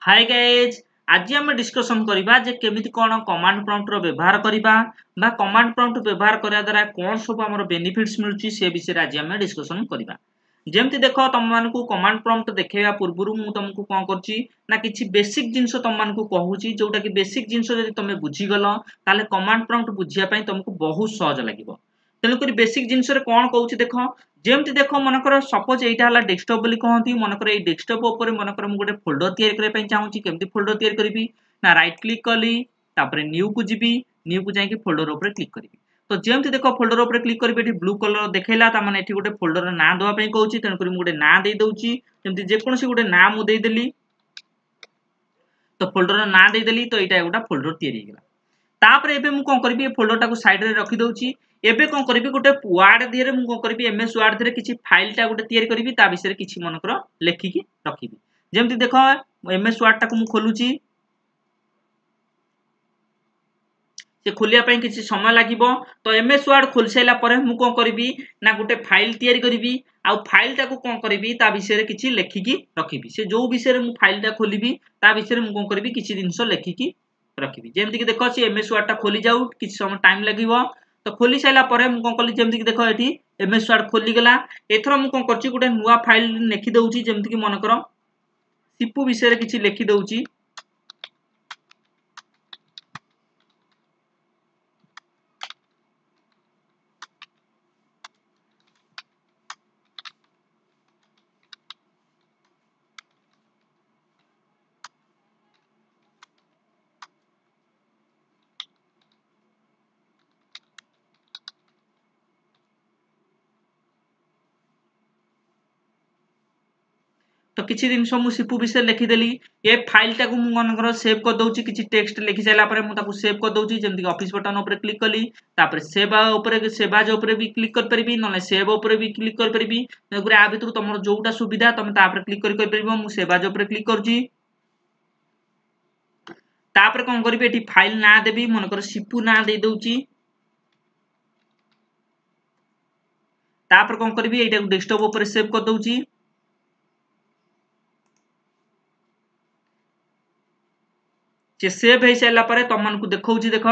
Hi guys आज आम discussion करबा जे केमिति कोन कमांड प्रॉम्प्ट रो व्यवहार करबा बा कमांड प्रॉम्प्ट व्यवहार करिया द्वारा कोन सब हमर बेनिफिट्स मिलुची से विषय आज आम डिस्कसन करबा। जेमति देखो तुम मानकू कमांड प्रॉम्प्ट देखेबा पूर्वरु मु तुमको कोन करची ना किछि बेसिक जिंस तुम मानकू कहूची जोटा कि बेसिक जिंस जदि तुम बुझी गलो ताले कमांड प्रॉम्प्ट बुझिया पई तुमको बहुत सहज लागिवो। तेणुकर बेसिक जिनस कौन कौच देख जमती देख मनकर सपोज यहाँ है डेस्कटप बोली कहती मनकर ये डेस्कटप उपर मनकर मुझे गोटे फोल्डर या चाहूँगी केमती फोल्डर या करी ना राइट क्लिक कली न्यू को जी न्यू को जाकि फोल्डर उपर क्लिक करी तो जमती देख फोल्डर उपर क्लिक करी ब्लू कलर देखला ये गोटे फोल्डर ना देवाई कहूँ तेणुक मुझे ना दे दूसरी जमी जेकोसी गोटे ना मुदेली तो फोल्डर ना देदेली तो यहाँ गोटा फोल्डर या तापर एबे मु कोन करबी फोल्डर टाको साइड रे रखी दउची एबे कोन करबी गोटे वर्ड दिरे मु कोन करबी एमएस वर्ड दिरे किछि फाइल टा गोटे तयार करबी ता विषय किछि मनकर लेखि की रखिबी जेमति देखो एमएस वर्ड टाको मु खोलुची से खोलिया पई किछि समय लागिवो तो एमएस वर्ड खोल सैला परे मु कोन करबी ना गोटे फाइल तयार करबी आ फाइल टाको कोन करबी ता विषय किछि लेखि की रखिबी से जो विषय मु फाइल टा खोलिबी ता विषय मु कोन करबी किछि दिनसो लेखि की रखिबी जेमति कि देखो से एमएस वर्ड टा खोली जाऊ किछ समय टाइम लागिवो तो खोली साइला परे मु कोन कली जेमति कि देखो एठी एमएस वर्ड खोली गेला एथरो मु कोन करची गोटे नुवा फाइल लेखि दउची जेमति कि मन करो सिपु विषय किछि लेखि दउची तो किछि दिन मु सिपु विषय लिखिदेली ए फाइल टाको मु मनकर सेव कर दउची किछि टेक्स्ट लिखि साइला परे मु ताको सेव कर दउची जेमति ऑफिस बटन ऊपर क्लिक कली तापर सेव ऊपर सेवाज ऊपर भी क्लिक कर परबी नले सेव ऊपर भी क्लिक कर परबी गुरे आ भितर तमरो जोटा सुविधा तमे तापर क्लिक कर परबो मु सेवाज ऊपर क्लिक करजी तापर कोन करबी एठी फाइल ना देबी मनकर सिपु ना दे दउची तापर कोन करबी एटा डेस्कटॉप ऊपर सेव कर दउची से सेव हो सारा पर तुम मानक देखा देख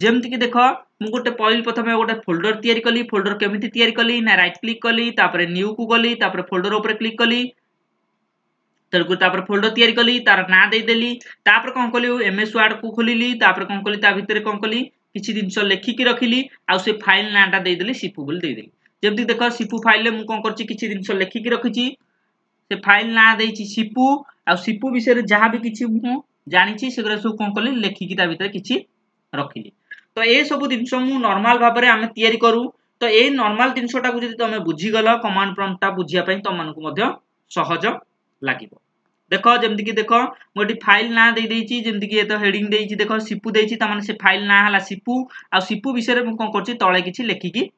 जमती कि देख मु गोटे पहले प्रथम गोटे फोल्डर तैयारी कली फोल्डर केमिति तैयारी कली ना राइट क्लिक कली तापर न्यू को गली तापर फोल्डर ऊपर क्लिक कली तेणुक तापर फोल्डर तैयारी कली तार ना देदेली तापर कौन कली एमएस वर्ड को खोलिली तापर कौन कली ता भितर कौन कली किछि जिंस लेखिकी रखिली आ से फाइल नाटा देदेली सिपु बोली देदेली जमती देख सिपु फाइल मु कौन करछि किछि जिंस लेखिकी रखिछि से फाइल ना देछि सिपु आ सिपु विषय जहाँ भी किछि मु जानी सेगुरा सब कौन कली लेखिकी ता भितर किछि रखिली तो ये सब जिनस मु नॉर्मल भाव में आम तैयारी करू तो ये नॉर्मल जिनसटा को जदि तुम बुझीगल कमांड प्रॉम्प्ट टा बुझिया पई तुम मानकु मध्य सहज लागिवो देखो जमति कि देखो मोटी फाइल ना दे देछि जमति कि एतो हेडिंग देछि देखो सिपु देछि त माने से फाइल ना हला सिपु आ सिपु विषय में कोन करछि तळे किछि लेखिकी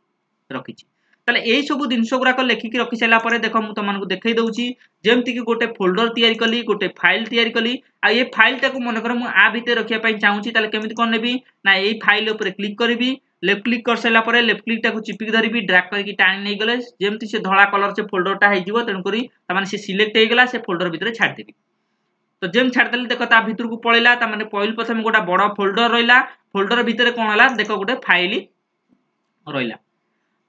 रखिछि ताले एई सब जिनस गुराक लेखिकी रखि सला परे देखो मु तुमनको देखै दउछि जेमति कि गोटे फोल्डर तैयारी कली गोटे फाइल तैयारी कली आ ये फाइल टाको मन कर मु आ भितर रखिया पई चाहूछि ताले केमिति कोन नेबी ना एई फाइल ऊपर क्लिक करबी लेफ्ट क्लिक कर सला परे लेफ्ट क्लिक टाको चिपिक धरिबी ड्रैग करके टाणी नै गले जेमति से धळा कलर से फोल्डर टा हेजिवो तेन करी त माने से सिलेक्ट हे गेला से फोल्डर भितर छाड़ देबी तो जेम छाड़ देले देखो ता भितर को पळेला त माने पहिले प्रथम गोटा बडा फोल्डर रहिला फोल्डर भितर कोन हला देखो गोटे फाइल रहिला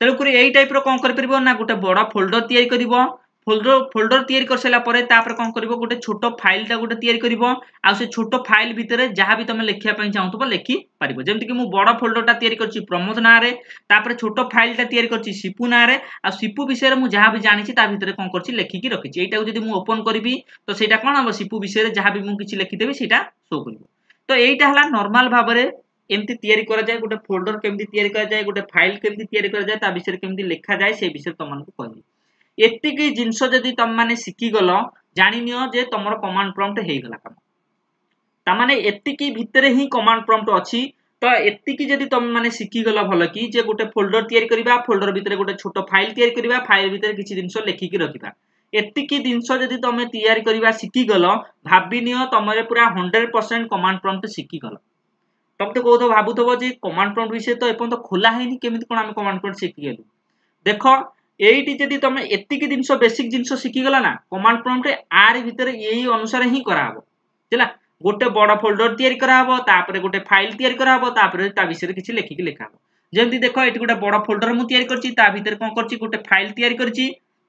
तेणुक यही टाइप कौन कर ना गोटे बड़ फोल्डर तैयारी करिवो फोल्डर तैयारी कर सारा पर तापर कौन करिवो गोटे छोट फाइल टा गोटे तैयारी करिवो आ से छोट फाइल भितर जहाँ भी तुम लिखिया पई चाहूथबो लिखि पारिबो जेमति कि मु बड़ फोल्डर टा तैयारी करछि प्रमोद ना रे तापर छोट फाइल टा तैयारी करछि सिपु ना रे आ सिपु विषय रे मु जहाँ भी जानिछि ता भितर कौन करछि लेखिकी रखिछि एटा को जदि मु ओपन करबी तो सेटा कोन हम सिपु विषय रे जहाँ भी मु किछि लिखि देबी सेटा शो करिवो तो एटा हला नॉर्मल भाव रे एमती तैयारी करा जाए गोटे फोल्डर केमती तैयारी करा जाए गोटे फाइल केमती तैयारी करा जाए ता विषय केमती लिखा जाए से विषय तुम मानकु कहली एतिकी जिंस जदि तुम माने सिखि गलो जानि नियो जे तमरो कमांड प्रॉम्प्ट हे गला काम ता माने एतिकी भितरे ही कमांड प्रॉम्प्ट अछि तो एतिकी जदि तुम माने सिखि गलो भलो कि जे गोटे फोल्डर तैयारी करिबा फोल्डर भितरे गोटे छोट फाइल तैयारी करिबा फाइल भितरे किछि जिंस लेखिकी रखिबा एतिकी जिंस जदि तुम तैयारी करिबा सिखि गलो भाबी नियो तमरे पूरा 100% कमांड प्रॉम्प्ट सिखि गलो तुम तो कौन भावुव जे कमांड प्रॉम्प्ट विषय तो एपर्यंत खोला है केमिति कोन आम कमांड प्रॉम्प्ट शिखिगलु देख एटी जदि तुम एतिकी जिनस बेसिक जिनस शिखिगला ना कमांड प्रॉम्प्ट आर भितर यही अनुसार ही कराहब चला गोटे बड़ फोल्डर तैयारी करा हबो तापर गोटे फाइल तैयारी करा हबो तापर ता विषय किछि लेखिक लिखा हबो जेमति देखो एठी गोटे बड़ फोल्डर मु तैयारी करछि ता भीतर कोन करछि गोटे फाइल तैयारी करछि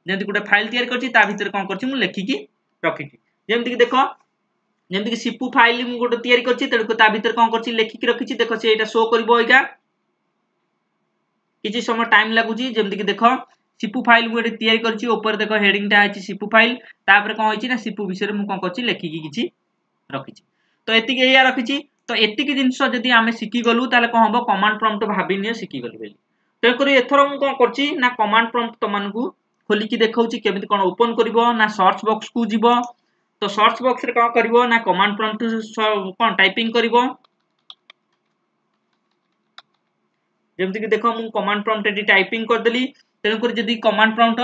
जेमति गोटे फाइल तैयारी करछि ता भीतर कोन करछि मु लेखिकी रखिछि जेमति कि देखो जेमति कि सीपू फाइल मु गोटे तैयारी करछि तेडको ता भीतर कोन करछि लेखिकी रखिछि देखो से एटा शो करबो एका किछि समय टाइम लागुछि जेमति कि देखो सीपू फाइल मु एठी तैयारी करछि ऊपर देखो हेडिंग टा आछि सीपू फाइल तापर कोन होइछि ना सीपू विषय मु कोन करछि लेखिकी किछि रखिछि तो एतिक एया रखिछि तो एतिक जिंस जदि आमे सिखि गलु ताले कोन हबो कमांड प्रॉम्प्ट भाबि नियो सिखि गलु बेली तो करी एथरो मु कोन करछि ना कमांड प्रॉम्प्ट त मानकू खोली कि देखौछि केमिति कोन ओपन करबो ना सर्च बॉक्स को जिवो तो सर्च बॉक्स रे कोन करबो ना कमांड प्रॉम्प्ट कोन टाइपिंग करबो जेमति कि देखो मु कमांड प्रॉम्प्ट एटी टाइपिंग कर देली तेनु करी जदि कमांड प्रॉम्प्ट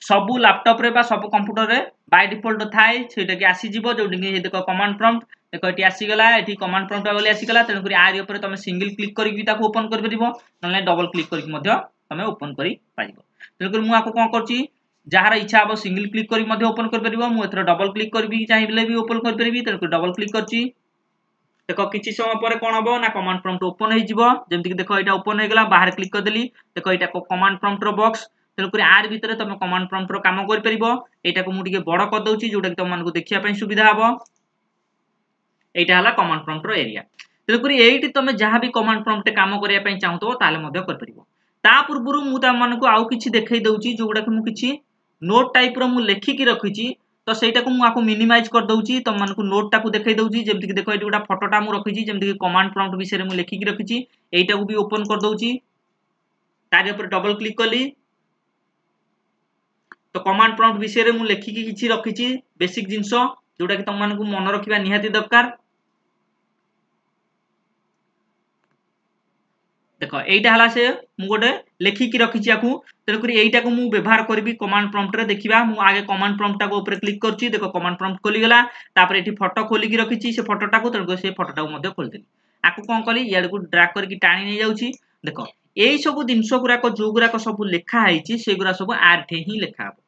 सबु लैपटॉप रे बा सब कंप्यूटर रे बाय डिफॉल्ट थाए सेटा कि आसी जिवो जोडी कि देखो कमांड प्रॉम्प्ट देखो एटी आसी गला एटी कमांड प्रॉम्प्ट बोली आसी गला तेनु करी आरि ऊपर तमे सिंगल क्लिक करी कि ताको ओपन कर परिबो नले डबल क्लिक करी मध्य तमे ओपन करी पाइबो तेनु करी मु आको कोन करछि जहार इच्छा हबो सिंगल क्लिक करी मध्य ओपन कर परिबो मु एथरो डबल क्लिक करबी चाहिबले भी ओपन कर परिबी तेनु करी डबल क्लिक करछि देखो किछि समय पर कोन हबो ना कमांड प्रॉम्प्ट ओपन हे जिवो जेमति कि देखो एटा ओपन हे गेला बाहर क्लिक कर देली देखो एटा कमांड प्रॉम्प्ट रो बॉक्स तेनु करी आर भीतर तमे कमांड प्रॉम्प्ट रो काम कर परिबो एटा को मु टिके बड़ कर दउची जोटा कि तम मानको देखिया पई सुविधा हबो एटा हला कमांड प्रॉम्प्ट रो एरिया तेनु करी एठी तमे जहां भी कमांड प्रॉम्प्ट काम करिया पई चाहतो ताले मध्य कर परिबो ता पूर्वरु मु तम मानको आउ किछि देखै दउची जोटा कि मु किछि नोट टाइप रो मु लेखि कि रखिछि तो सेटा को मु आको मिनिमाइज कर दउची तम मानको नोट टा को देखै दउची जेमति कि देखो एठी गोटा फोटोटा मु रखिछि जेमति कि कमांड प्रॉम्प्ट विषय रे मु लेखि कि रखिछि एटा को भी ओपन कर दउची तारे ऊपर डबल क्लिक कली तो कमांड प्रॉम्प्ट विषय रे मु लेखि कि किछि रखिछि बेसिक जिंस जोटा कि तम मानको मन रखिबा निहाती दरकार देखो एटा हला से मु गोटे लेखि कि रखिछि आकू तेनु करी एटा को मु व्यवहार करबी कमांड प्रॉम्प्ट रे देखिबा मु आगे कमांड प्रॉम्प्ट टा को ऊपर क्लिक करछि देखो कमांड प्रॉम्प्ट खोली गला तापर एठी फोटो खोली कि रखिछि से फोटोटा को तेनु से फोटोटा को मध्ये खोल देली आकू कोन कली याड को ड्रैग करके टाणी नै जाउछि देखो एई सब जिंस गुरा को जो गुरा को सब लेखा आइछि से गुरा सब आरठे ही लेखा हबो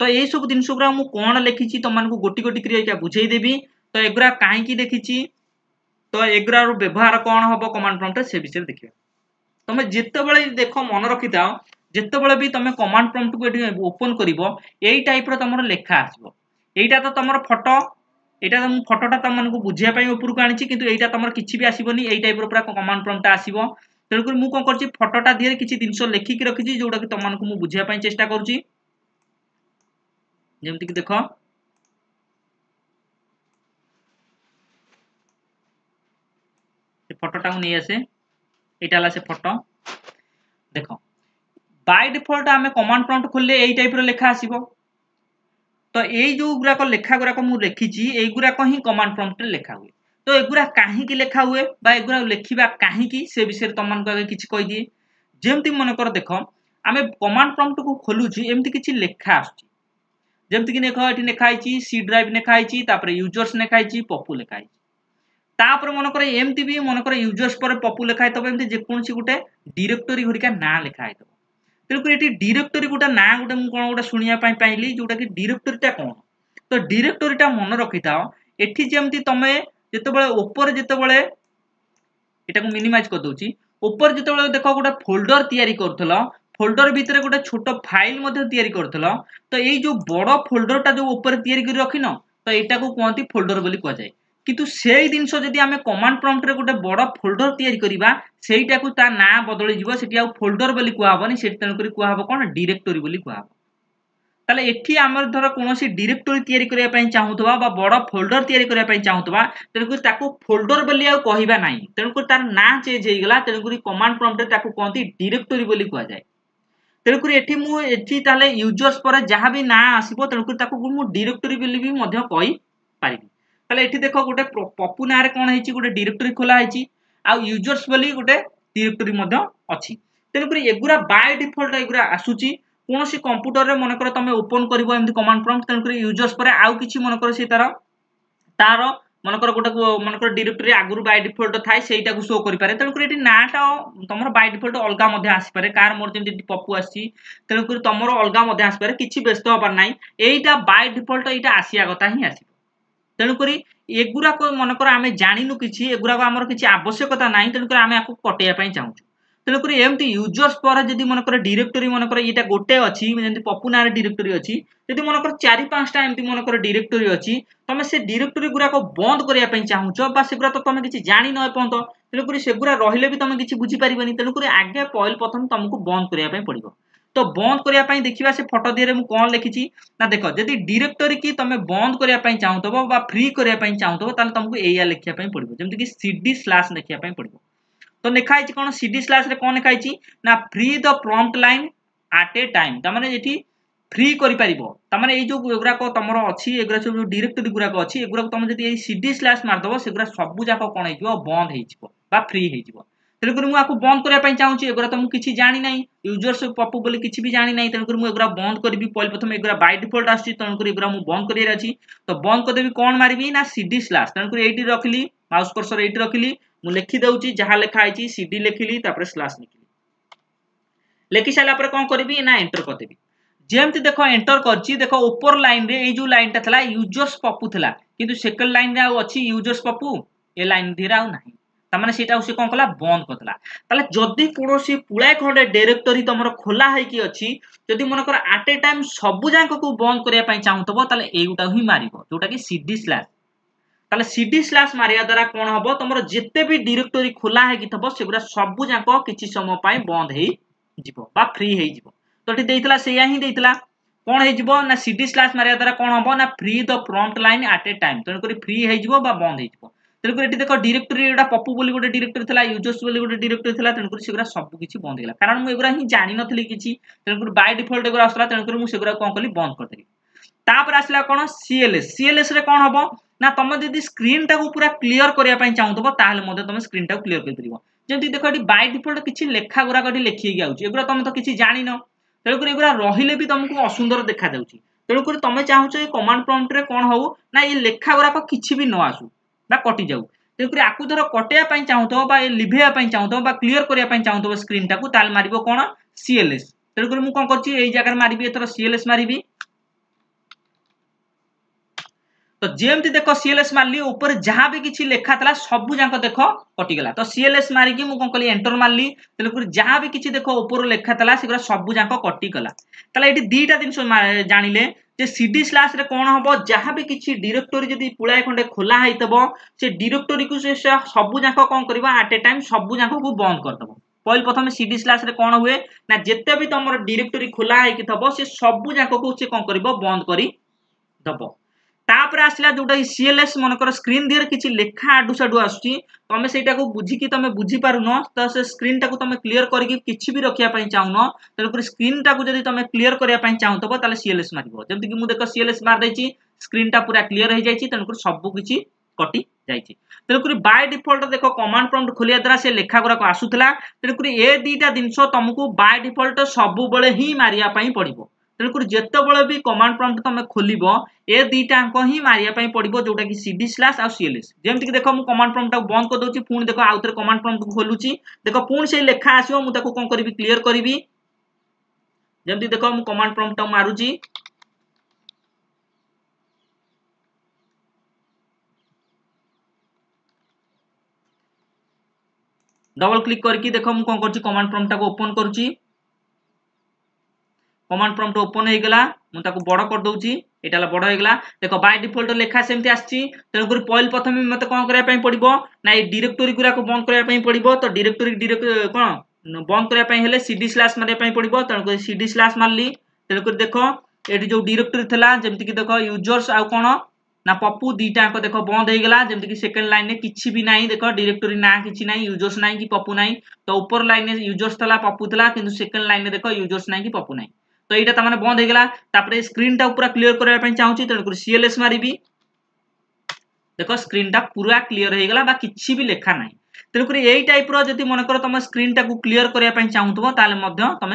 तो एई सब जिंस गुरा मु कोन लेखिछि त मानको गोटी गोटी क्रिया बुझेई देबी तो एगुरा काहे की देखिछि तो एगुरा रो व्यवहार कोन हबो कमांड प्रॉम्प्ट से विषय देखिबा तमे जेतेबेले देखो मन रखिताओ जेतेबेले भी तमे कमांड प्रॉम्प्ट को एठी ओपन करिवो एई टाइप रो तमरो लेखा आसीबो एटा तो तमरो फोटो एटा तो फोटोटा तम मानको बुझिया पई ऊपर को आनिछि किंतु एटा तमरो किछि भी आसीबोनी एई टाइप रो पूरा कमांड प्रॉम्प्ट आसीबो तेनु कर मु कोन करछि फोटोटा दियर किछि दिनस लेखि कि रखिछि जोटा कि तम मानको मु बुझिया पई चेष्टा करछि जेमति कि देखो से फोटोटा को नै आसे एटा ला से फोटो देखो बाय डिफॉल्ट आमे कमांड प्रॉम्प्ट खोलले एई टाइप रो लेखा आसीबो तो एई जो गुरा को लेखा गुरा को मु लेखिछि एई गुरा को ही कमांड प्रॉम्प्ट रे लेखा हुए तो एगुरा काहे की लेखा हुए बा एगुरा लेखिबा काहे की से विषय तमन को किछि कहि दिए जेमति मन कर देखो आमे कमांड प्रॉम्प्ट को खोलुछि एमति किछि लेखा आछि जेमति कि देखो एठी लेखा आइछि सी ड्राइव लेखा आइछि तापर यूजर्स लेखा आइछि पप्पू लेखा आइछि तापर मन कर एमति भी मन कर यूजर्स पर पप्पू लेखा आइतबो एमति जे कोनसी गुटे डायरेक्टरी घरिका ना लेखा आइतबो तेनु एठी डायरेक्टरी गुटा ना गुटे मु कोन गुटा सुनिया पई पाइली जोटा कि डायरेक्टरी ता कोन तो डायरेक्टरी ता मन रखिताओ एठी जेमति तमे जेतेबेले ऊपर जेतेबेले एटा को मिनिमाइज कर दोची ऊपर जेतेबेले देखो गुटा फोल्डर तयारी करथलो फोल्डर भीतर गोटे छोट फाइल मध्ये तयारी करथलो तो एई जो बड़ फोल्डर ता जो ऊपर तयारी कर रखिनो तो एटा को कोंती फोल्डर बोली को जाय किंतु सेई दिनस जदी आमे कमांड प्रॉम्प्ट रे गोटे बड़ फोल्डर तयारी करिबा सेईटा को ता ना बदली जिवो सेठी आ फोल्डर बोली को हबनी सेठी तन करी को हबो कोन डायरेक्टरी बोली को हबो ताले एठी हमर धर कोनोसी डायरेक्टरी तयारी करिया पई चाहूतबा बा बड़ फोल्डर तयारी करिया पई चाहूतबा तेनु ताको फोल्डर बोली आ कहिबा नाही तेनु तार ना चेंज हे गेला तेनु कमांड प्रॉम्प्ट रे ताको कोंती डायरेक्टरी बोली को जाय तेनु एठी मु एठी ताले यूजर्स पर जहां भी ना आसीबो तेनु ताको मु डायरेक्टरी बोली भी मध्य कहि पारिबी ताले एठी देखो गोटे पप्पू नारे कोन हेची गोटे डायरेक्टरी खोला हेची आ यूजर्स बोली गोटे डायरेक्टरी मध्य अछि तेनु एगुरा बाय डिफॉल्ट एगुरा आसुची कोनोसी कंप्यूटर रे मन कर तमे ओपन करबो एमति कमांड प्रॉम्प्ट तेनु यूजर्स पर आउ किछि मन कर से तार मन कर गोटे मन कर डायरेक्टरी आगुरु बाय डिफॉल्ट थाय सेईटा को शो करि पारे तेनु एठी नाटा तमरो बाय डिफॉल्ट अलगा मध्ये आसी पारे कार मोर जेमति पप्पू आसी तेनु तमरो अलगा मध्ये आसी पारे किछि व्यस्त होबार नाही एईटा बाय डिफॉल्ट एईटा आसिया गता ही आसी तेणुक एगुराक मनकर आम जानू कि एगुराक आमर किसी आवश्यकता ना तेणुक आम आपको कटेवाई चाहूँ तेणुक एमती यूजर्स पर जब मनकर डायरेक्टरी मनकर ये गोटे अच्छी जमी पप्पू ना डायरेक्टरी अच्छी जब मनकर 4-5टा एमती मनकर डायरेक्टरी अच्छी तुम से डायरेक्टरी गुराक बंद करने चाहूच से तो तुम किसी जान न एपर्त तेणुक सेगुरा रही भी तुम किसी बुझीपार तेणुक आगे पहल प्रथम तुमको बंद करने पड़ो तो बंद करने देखा से फटो दिए कौन लिखी ना देख जदि डायरेक्टरी की तुम बंद करने चाहूब फ्री करने चाहूब तुमको या लिखापी पड़ो जमीक CD/ लिखापी पड़ो तो लिखाई कौन CD/ कौन लिखाई ना free the prompt line at a time तमाने ये फ्री कर जो गुराक तुम अच्छी एगुरा सब डायरेक्टरी गुराक अच्छी एगुरा तुम जब CD/ मारदेव सेगुरा सब जाक कौन हो बंद हो फ्री हो तेणुक मुझे बंद करने चाहूँगी एगुरा तो मुझे जानी ना यूजर्स पप्पू बोली किसी भी जानी ना तेणुक मुझे बंद करी पहले प्रथम एगुरा बाय डिफॉल्ट आसूँ तेणुक एगुरा मुझे बंद कर तो बंद करदेवी कौन मारि ना CD/ तेणुक ये रखिली माउस कर्सर ये रखिली मुझे लिखिदे जहाँ लिखाई CD लिखिली स्लैश लिखिली लिखि सारा कौन करी ना एंटर करदेवी जमती देख एंटर कर देख ऊपर लाइन रे जो लाइन टा था यूजर्स पप्पू था किंतु सेकेंड लाइन रे अच्छी यूजर्स पप्पू ए लाइन धीरे आउ ना तामाने सेटा से कौन कला बंद करदेला ताले जदि कोनोसी पुलाए खंडे डायरेक्टरी तुमर खोला है अच्छी जदि मनकर एट ए टाइम सबु जाक को बंद करने चाहूब ताले एगुटा ही मारिबो जोटा कि CD/ ताले CD/ मारिया द्वारा कौन हम तुम जिते भी डायरेक्टरी खोला है थब सेगुरा सबु जाक किसी समय पाई बंद हो फ्री हो तो ये से ही देता कौन हो ना CD/ मारिया द्वारा कौन हम ना free the prompt line at a time तेणुक फ्री हो बंद हो तेणुक ये देख डायरेक्टरी पप्पू बोली गोटे डायरेक्टरी था यूजर्स बोली गोटे डायरेक्टरी था तेणुक सेगुरा सब किसी बंद हो कारण मुझे एगुरा ही जानी नी किसी तेणुक बाय डिफॉल्ट एगुरा आसला तेणुक मुझे कौन कली बंद करदेली तापर आसला कौन CLS रे कौन हम ना तुम जब स्क्रीन टाक पूरा क्लीयर करने चाहूब ताल तुम स्क्रीन टाक क्लीयर कर जमी देख ये बाय डिफॉल्ट किसी लेखा गुराक लिखिकी आगे तुम तो किसी जान तेणुक एगुरा रही भी तुमको असुंदर देखा तेणुक तुम चाहूच कमांड प्रॉम्प्ट रे कौन हो ना ये लेखा गुराक किसी भी न आसू कटि जाऊ तेणुक आपको धर कटेवाई चाहूब लिभेवाई चाहूब क्लीयर करने चाहूब स्क्रीन टाक मार कौन CLS तेणुक मुझे कौन कर जगह मारि एथर CLS मारि तो जमती देख CLS मारली ऊपर जहाँ भी किसी लेखा था सब जाक देख कटिगला तो CLS मारिकी मुझे कौन कली एंटर मारली तेणुक जहाँ भी किसी देख ऊपर लेखा था से सब जाक कटिगला ताले ये दीटा जिन जानिले जे CD/ रे कौन हम जहाँ भी किसी डायरेक्टरी जब पुलाए खंडे खोला होइतबो से डायरेक्टरी को से सब जाक कौन करबा एट ए टाइम सब जाक को बंद करदबो पहले प्रथम CD/ रे कौन हुए ना जिते भी तुम डायरेक्टरी खोला है थब से सब जाक को से कौन करबो बंद करी दबो तापर आसला जोटा CLS मनकर स्क्रीन दिहर किसी लेखा आडू साडू आसुची तुम से बुझिकी तुम बुझी पारुन तो से स्क्रीन टाक तुम क्लीयर करके किसी भी रखा चाहून तेणुक स्क्रीन टाक जब तुम क्लीयर करने चाहूब ताले CLS मारिबो जमती कि मु देख CLS मार देछि स्क्रीन टा पूरा क्लीयर हो जाइछि तेणुक सब किछि कटि जाइछि तेणुक बाय डिफॉल्ट देख कमांड प्रॉम्प्ट खोलिया द्वारा से लेखा गुराक आसुथला तेणुक ए दीटा जिनस तुमको बाय डिफॉल्ट सब बेले ही मारिया पई पड़िबो तेणुक जिते भी कमांड प्रॉम्प्ट तुम खोल ए दीटा अंक ही मारिया पड़ो जोटा कि CD/ आ CLS जमती देख मुझे कमांड प्रॉम्प्ट बंद कर दूसरी पुणी देख आउ थे कमांड प्रॉम्प्ट खोलुची देख पुणी से लेखा आसो मुझे कौन करी क्लीयर करी जमती देख मुझे कमांड प्रॉम्प्ट मारुची डबल क्लिक करके देख मुझे कौन कर कमांड प्रॉम्प्ट ओपन करुची कमांड प्रॉम्प्ट ओपन हो गला मुझे बड़ कर दूची यहाँ बड़ हो गला देख बाय डिफॉल्ट लेखा सेमती आसी तेणुक पहले प्रथम मत कौन करने पड़ो ना ये डायरेक्टरी गुराक बंद करने पड़ो तो डायरेक्टरी कौन बंद करने CD/ मारे पड़ो तेणुक CD/ मारली तेणुक देख ये जो डायरेक्टरी था जमीक देख यूजर्स आउ कौन ना पप्पू दीटा देख बंद हो गला जमीक सेकेंड लाइन में किसी भी ना देख डायरेक्टरी ना कि ना यूजर्स ना कि पप्पू ना तो ऊपर लाइन में यूजर्स था पप्पू था कि सेकेंड लाइन में देख यूजर्स ना कि पप्पू ना तो यहाँ तक बंद हो गला स्क्रीन टा पूरा क्लीयर करने चाहूँगी तेणुक CLS मारि देख स्क्रीन टा पूरा क्लीयर हो गला किसी भी लेखा ना तेणुक यही टाइप रही मनकर तुम स्क्रीन टाक क्लीयर करने चाहूब तुम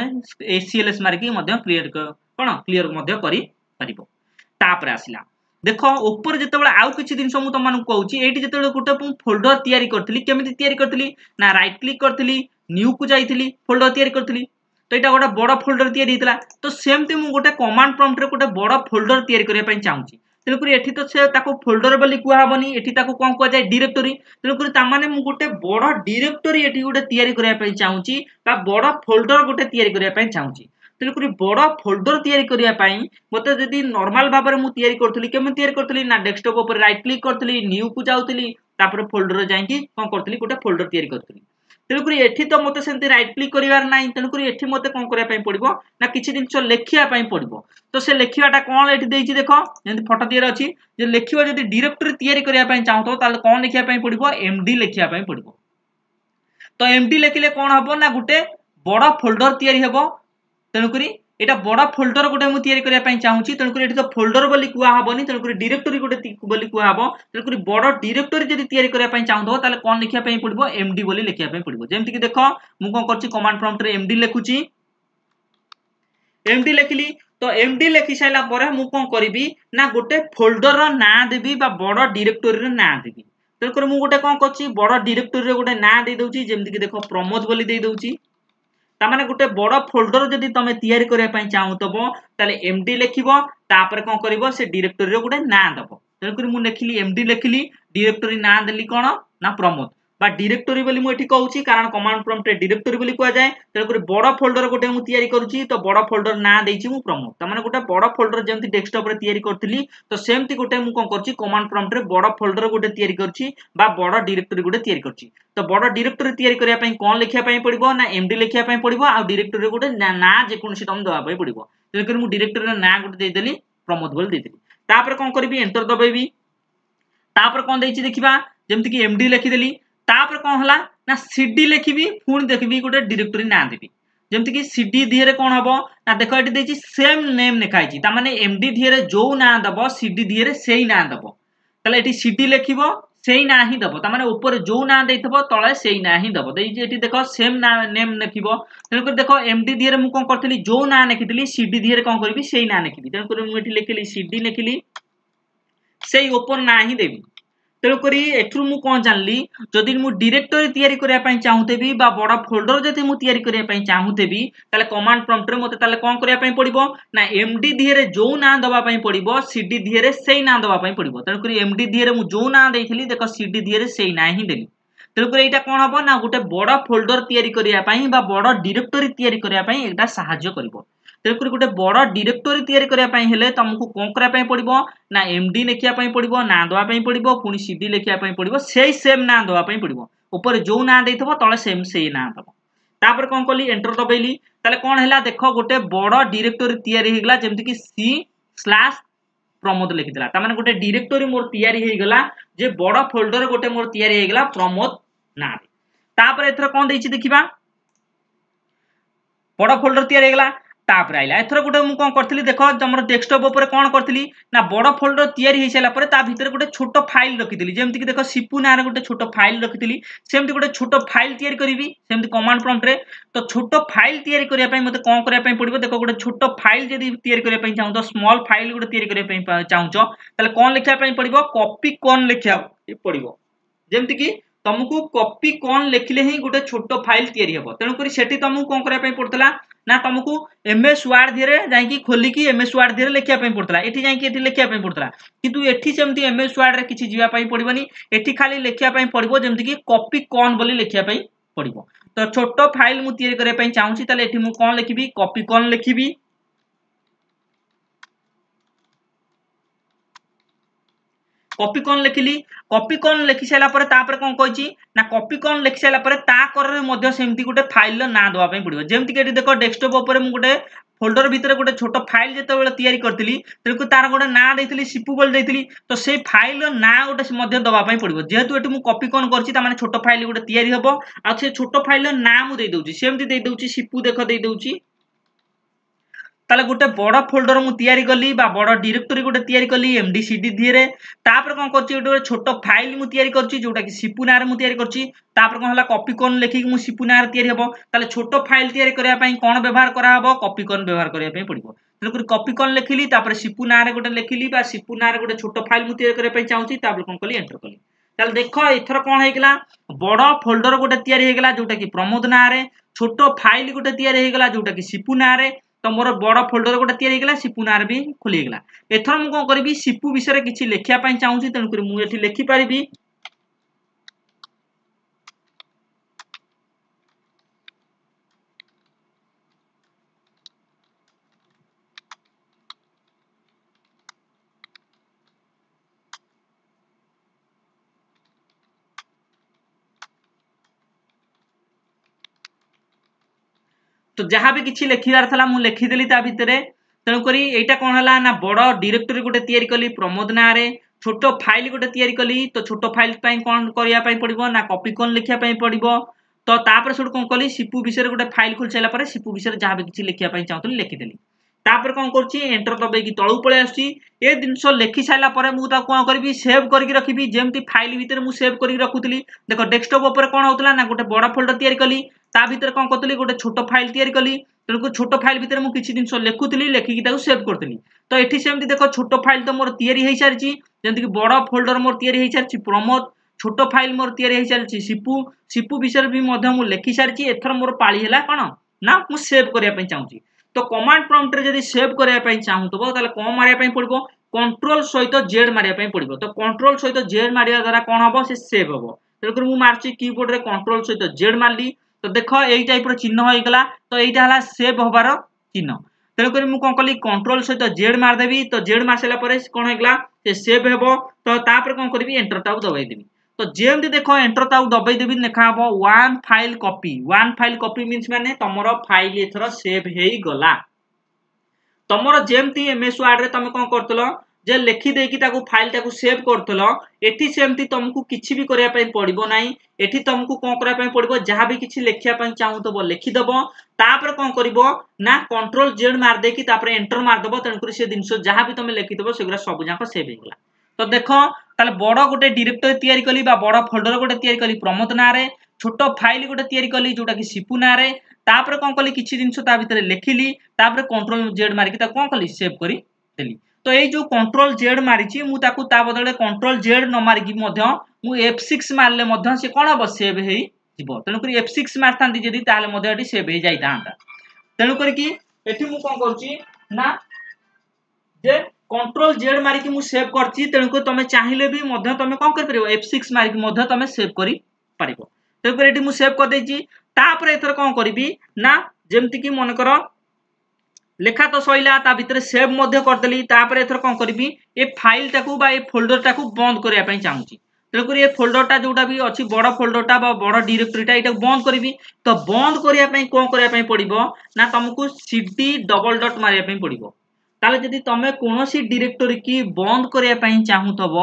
CLS मारिकी क्लीयर कौन क्लीयर कर आसला देख ऊपर जिते आउ किसी जिन तुमको कहूँ ये जो गोटे फोल्डर तैयारी करी केमी तैयारी करी ना रईट क्लिक करी न्यू को जाइली फोल्डर तैयारी करी तो यहाँ गोटे बड़ फोल्डर तैयारी तो सेमती मुझे गोटे कमांड प्रॉम्प्ट रे गोटे बड़ फोल्डर तैयारी करने चाहूँगी तेणुक एठी तो से ताको फोल्डर बोली कुहाबनी एठी ताको कोन कुआ जाय डायरेक्टरी तेणुक तामाने मु गोटे बड़ डायरेक्टरी एठी गोटे तयारी करिया पई चाहूची बा बड़ फोल्डर गोटे तयारी करिया पई चाहूची तेणुक बड़ फोल्डर तयारी करिया पई मते जदी नॉर्मल भाबरे मु तयारी करथली केमे तयारी करथली ना डेस्कटॉप ऊपर राइट क्लिक करथली न्यू को जाउथली तापर फोल्डर जाईकी कोन करथली गोटे फोल्डर तयारी करथली तेणुक एठी तो मते सेंती राइट क्लिक करिवार नाही तेणुक एठी मते कोन करिया पई पड़िबो ना किछि दिन लेखिया पई पड़िबो तो से लेखिवाटा कोन एठी देइछि देखो जेंति फोटो दियर अछि जे लेखिबो जदी डायरेक्टरी तयारी करिया पई चाहतो ताले कोन लेखिया पई पड़िबो एमडी लेखिया पई पड़िबो तो एमडी लेखिले कोन हबो ना गुटे बड़ फोल्डर तयारी हबो तेणुकरी एटा बड़ फोल्डर गोटे मु तयारी करिया पई चाहूची तेणुकरी एठी तो फोल्डर बोली कुआ हबोनी तेणुकरी डायरेक्टरी गोटे बोली कुआ हबो तेणुकरी बड़ डायरेक्टरी जदी तयारी करिया पई चाहतो ताले कोन लेखिया पई पड़िबो एमडी बोली लेखिया पई पड़िबो जेमति कि देखो मु कोन करची कमांड प्रॉम्प्ट रे एमडी लेखुची एमडी लेखिली तो एमडी लेखि साइला परे मु कोन करबी ना गोटे फोल्डर रो ना देबी बा बड़ डायरेक्टरी रो ना देबी तेणुकरी मु गोटे कोन करची बड़ डायरेक्टरी रो गोटे ना दे दउची जेमति कि देखो प्रमोद बोली दे दउची तामाने गोटे बड़ फोल्डर जदी तमे तयारी करिया पई चाहूतबो ताले एमडी लेखिबो तापर कोन करिवो से डायरेक्टरी रो गोटे ना दबो तेणुकरी मु लेखिली एमडी लेखिली डायरेक्टरी ना देली कोन ना प्रमोद बा डायरेक्टरी बोली मु एठी कहूची कारण कमांड प्रॉम्प्ट रे डायरेक्टरी बोली कुआ जाय तेणुकरी बड़ फोल्डर गोटे मु तयारी करूची तो बड़ फोल्डर ना देइची मु प्रमोद तामाने गोटे बड़ फोल्डर जेमति डेस्कटॉप रे तयारी करथली तो सेमति गोटे मु कोन करची कमांड प्रॉम्प्ट रे बड़ फोल्डर गोटे तयारी करची बा बड़ डायरेक्टरी गोटे तयारी करची तो बड़ डायरेक्टरी तयारी करिया पई कोन लेखिया पई पड़िबो ना एमडी लेखिया पई पड़िबो आ डायरेक्टरी गोटे ना जे कोनसी तम दवा पई पड़िबो तेणुकरी मु डायरेक्टरी रे ना गोटे दे देली प्रमोद बोल देली तापर कोन करबी एंटर दबाइबी तापर कोन देइची देखिबा जेमति कि एमडी लेखि देली तापर कोन हला ना सीडी लेखिबी पुणी देखिबी गोटे डायरेक्टरी ना देबी जेमति कि सीडी दिहरे कोन हबो ना देखो एटी देइची सेम नेम लिखाइची ता माने एमडी दिहरे जो ना दबो सीडी दिहरे सेही ना दबो तले एटी सीडी लेखिबो सेही ना ही दबो ता माने ऊपर जो ना देइथबो तळे सेही ना ही दबो देइची एटी देखो सेम ना नेम लिखिबो तेनु कर देखो एमडी दिहरे मु कोन करथली जो ना लिखितली सीडी दिहरे कोन करबी सेही ना लिखिबी तेनु कर मु एटी लिखिली सीडी लिखिली सेही ऊपर ना ही देबी तेणुकरी एठू मु कौन जानली जदि मु डायरेक्टरी तयारी करिया पई चाहूतेबी बा बड़ा फोल्डर जदि मु तयारी करिया पई चाहूतेबी ताले कमांड प्रॉम्प्ट रे मते ताले कोन करिया पई पड़िबो ना एमडी दिहरे जो ना दबा पई पड़िबो सीडी दिहरे सेही ना दबा पई पड़िबो तेणुकरी एमडी दिहरे मु जो ना देइथली देखो सीडी दिहरे सेही ना ही देली तेणुकरी एटा कोन हबो ना गोटे बड़ा फोल्डर तयारी करिया पई बा बड़ा डायरेक्टरी तयारी करिया पई एटा सहाय्य करिवो तेणुकरी गोटे बड़ डायरेक्टरी तयारी करिया पई हेले तुमको कोन करिया पई पड़िबो ना एमडी लेखिया पई पड़िबो ना दवा पई पड़िबो पुनी सीडी लेखिया पई पड़िबो सेही सेम ना दवा पई पड़िबो ऊपर जो ना देइथबो तळे सेम सेही ना दबो तापर कोन कली एंटर दबैली ताले कोन हैला देखो गोटे बड़ डायरेक्टरी तयारी हेगला जेमति कि C/प्रमोद लिखितला ता माने गोटे डायरेक्टरी मोर तयारी हेगला जे बड़ फोल्डर गोटे मोर तयारी हेगला प्रमोद ना तापर एथर कोन देइछि देखिबा बड़ फोल्डर तयारी हेगला तापर आइला एथर गोटे मु कोन करथली देखो हमर डेस्कटॉप ऊपर कोन करथली ना बड़ फोल्डर तयारी हे सला परे ता भीतर गोटे छोट फाइल रखितली जेमति कि देखो सिपु नारे गोटे छोट फाइल रखितली सेमति गोटे छोट फाइल तयारी करबी सेमति कमांड प्रॉम्प्ट रे तो छोट फाइल तयारी करिया पई मते कोन करिया पई पड़िबो देखो गोटे छोट फाइल जदी तयारी करिया पई चाहू तो स्मॉल फाइल गोटे तयारी करिया पई चाहूचो ताले कोन लिखिया पई पड़िबो कॉपी कोन लिखिया पड़िबो जेमति कि तुमको कॉपी कोन लेखिले ही गोटे छोट फाइल तयारी हबो तेनु करी सेठी तुमको कोन करिया पई पड़तला ना तुमको एमएस वर्ड दिरे जाई खोली की एमएस वर्ड दिरे लेखिया पई पड़तला एठी जाई एठी लेखिया पई पड़तला किंतु एठी सेमती एमएस वर्ड रे किछि जीवा पई पड़िबनी एठी खाली लेखिया पई पड़िबो जेमति कि कॉपी कोन बोली लेखिया पई पड़िबो तो छोट फाइल मु तयारी करिया पई चाहूची ताले एठी मु कोन लिखिबी कॉपी कोन लिखिबी कॉपी कोन लिखिली कॉपी कोन लिखि साला परे तापर कोन कहछि ना कॉपी कोन लिखि साला परे ता कररे मध्ये सेमती गोटे फाइल ना दवा पई पड़िबो जेमति कि देखो डेस्कटॉप ऊपर मु गोटे फोल्डर भीतर गोटे छोट फाइल जते बेले तयारी करथिली तेको तार गोटे ना देथिली सिपु बोल देथिली तो से फाइल ना गोटे मध्ये दवा पई पड़िबो जेहेतु एठी मु कॉपी कोन करछि ता माने छोट फाइल गोटे तयारी हबो आ से छोट फाइल ना मु दे दउछि सेमती दे दउछि सिपु देखो दे दउछि ताले गोटे बड़ फोल्डर मु तयारी कली बा बड़ डायरेक्टरी गोटे तयारी कली एमडी सीडी दिरे तापर कोन करछि गोटे छोट फाइल मु तयारी करछि जोटा कि सिपु नार मु तयारी करछि तापर कोन हला कॉपी कोन लेखि मु सिपु नार तयारी हबो ताले छोट फाइल तयारी करिया पई कोन व्यवहार करा हबो कॉपी कोन व्यवहार करिया पई पड़िबो तेलुकुर कॉपी कोन लेखिली तापर सिपु नार गोटे लेखिली बा सिपु नार गोटे छोट फाइल मु तयारी करिया पई चाहूछि तापर कोन कली एंटर कली ताले देखो एथर कोन हेगला बड़ फोल्डर गोटे तयारी हेगला जोटा कि प्रमोद नारे छोट फाइल गोटे तयारी हेगला जोटा कि सिपु नारे तो मोर बड़ फोल्डर गोटे तैयारी गला सिपु नार भी खोली गला एथर मु कोन करबी सिपु विषय रे किछि लेखिया पई चाहूची तन करी मु एठी लेखि परिबी तो जहाँ भी किसी लिखार था मुझे लिखिदेली ता भितर तेणुक यहाँ कौन है ना बड़ डायरेक्टरी गोटे तैयारी कली प्रमोद ना छोट फाइल गोटे तैयारी कली तो छोट फाइल कौन करने पड़ो ना कॉपी कौन लिखापी पड़ो तो तापर सब कौन कली सिपु विषय गोटे फाइल खोल सारा सिपु विषय जहाँ भी किसी लिखापी चाहूँ लिखिदेली तापर कौन कर एंटर दबाई तलू पलि आसुची ए जिनस लिखि सारा मुझे कौन करी सेव करके रखी जमी फाइल भितर मुझे सेव करके रखुली देख डेस्कटॉप उपर कौन होता ना गोटे बड़ फोल्डर तैयारी कली ता भीतर कौन करी गोटे छोट फाइल तैयारी कली तेणुक छोट फाइल भितर मुझे किसी जिन लिखुली लिखिकी सेव करी तो ये सेमती देख छोट फाइल तो मोर तैयारी हो सारी जमीक बड़ फोल्डर मोर तैयारी हो सारी प्रमोद छोट फाइल मोर तैयारी हो सारी सिपु सिपु विषय भी मुझे लिखि सारी एथर मोर पाली है कौन ना मुझे सेव करने चाहूँगी तो कमांड प्रॉम्प्ट रे जदि सेव करने चाहूथबो ताले कौन मारिया पड़ो कंट्रोल सहित जेड मारिया पड़ो तो कंट्रोल सहित जेड मारिया द्वारा कौन हम से सेव हम तेणुक मुझे मार्ची कीबोर्ड रे कंट्रोल सहित जेड मारली तो देख यही टाइप चिन्ह होगा तो यहाँ सेव हबार चिन्ह तेणुक मुझे कौन कली कंट्रोल सहित जेड मारदेवी तो जेड मार सारा कौन होगा सेव हे तो कौन करी एंटर टाक दबाईदेवी तो जमी देख एंटर ताऊ दबाईदेवी देखा हम वन फाइल कॉपी मीन्स माने तुम फाइल एथर सेव हो गला तुम जमी एमएस वर्ड रे तुम कौन करतलो जे लिखि देकी ताकू फाइल टाकू सेव करतलो एठी सेमती तुमको किछि भी करिया पई पड़िबो नाही एठी तुमको कौन करिया पई पड़िबो जहां भी किछि लिखिया पई चाहूतबो लिखि दबो तापर कौन करिवो ना कंट्रोल जेड मार देकी तापर एंटर मार दबो तणकुरी से जिंस जहां भी तुम लिखि दबो सेगुरा सब जाक सेव हो गला तो देखो ताले बड़ गोटे डायरेक्टरी तैयारी कली बा बड़ फोल्डर गोटे तैयारी कली प्रमोद ना रे छोट फाइल गोटे तैयारी कली जोटा कि सिपु ना रे तापर कौन कली किछि जिंस ता भितर लिखिली तापर कंट्रोल जेड मारिकी ता कौन कली सेव करी देली तो ये जो कंट्रोल जेड मारिची मु ताकू ता बदले कंट्रोल जेड न मारिकी मध्य मु F6 मारले मध्य से कोन अब सेव हेई जिवो तेनु करी F6 मारतांती जदी ताले मध्य एटी सेव हेई जाई तांता तेनु करी कि एठी मु कोन करची ना जे कंट्रोल जेड मारिकी मु सेव करची तेनु को तमे चाहिले भी मध्य तमे कोन कर परिबो F6 मारिकी मध्य तमे सेव करी परिबो तेनु करी एठी मु सेव कर देची तापर एथर कोन करबी ना जेमति कि मन करो लेखा तो सैला ता भितर सेव मध्य करदेली तापर एथर कोन करबी ए फाइल टाकू बा ए फोल्डर टाकू बंद करिया पई चाहूची तेणुक ये फोल्डर टा जोटा भी अच्छी बड़ फोल्डर टा बा बड़ डायरेक्टरीटा ये बंद करी तो बंद करने कौन करने पड़ो ना तुमको CD डबल डट मारे पड़ो ताले जदि तुम कौन डायरेक्टरी की बंद करने चाहूथब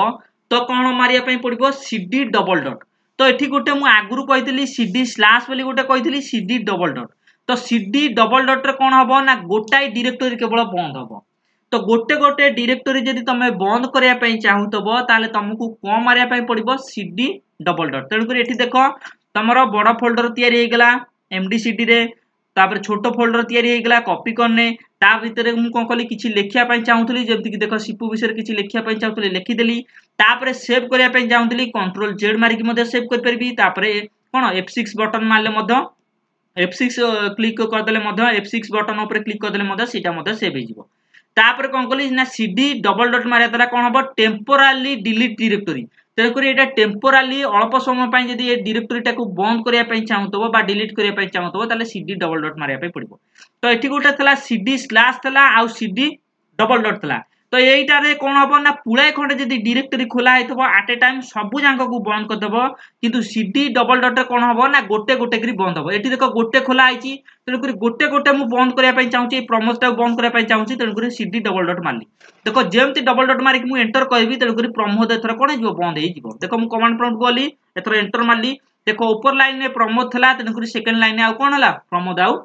तो कौन मारे पड़ो CD डबल डट तो ये गोटे मुझे आगुरी कही CD स्लैश बोली गोटे कही CD डबल डट तो CD डबल डट रे कौन हम ना गोटाए डायरेक्टरी केवल बंद हम तो गोटे गोटे डायरेक्टरी जदि तुम बंद करने चाहूथब ताले तुमको कौन मारे पड़ो CD डबल डट तेणुक ये देख तुम बड़ फोल्डर तैयारी होगला MD/CD रे तापर छोट फोल्डर तैयारी होगला कॉपी करने ता भितर मु कौन कली किछि लिखिया चाहूथली जेमति कि देख सिपु विषय किछि लिखिया चाहूथली लिखिदेली तापर सेव करने चाहूथली कंट्रोल जेड मारिकी मध्य सेव कर परबी तापर कोन F6 बटन मारले मध्य F6 क्लिक करदेले मध्य F6 बटन ऊपर क्लिक करदेले मध्य सीटा मध्य सेव हो जिवो तापर कौन कली ना CD डबल डट मारिया द्वारा कौन हम टेम्पोराली डिलीट डायरेक्टरी तेणुक ये टेम्पोराली अल्प समय जदि ये डायरेक्टरीटा को बंद करने चाहूथब बा डिलीट करने चाहूथब ताले CD डबल डट मारिया पड़ो तो ये गोटे था CD स्लैश था आउ CD डबल डट था तो यहीटारे कौन हम ना पुलाए खंडे जदि डायरेक्टरी खोला होइथबो एट ए टाइम सबु जांक को बंद करदेव किंतु CD डबल डट कौन हम ना गोटे गोटे करी बंद हम एठी देखो गोटे खोला आइची तेणुक गोटे गोटे मु बंद करने चाहूँगी प्रमोदटा बंद करने चाहूँगी तेणुक CD डबल डट मारली देखो जमती डबल डट मारिक मु एंटर कहबी तेणुक प्रमोद एथर कौन हो बंद हो देखो मु कमांड प्रॉम्प्ट गली एथर एंटर मारली देखो ऊपर लाइन में प्रमोद था तेणुक सेकेंड लाइन आउ कौन है प्रमोद आउ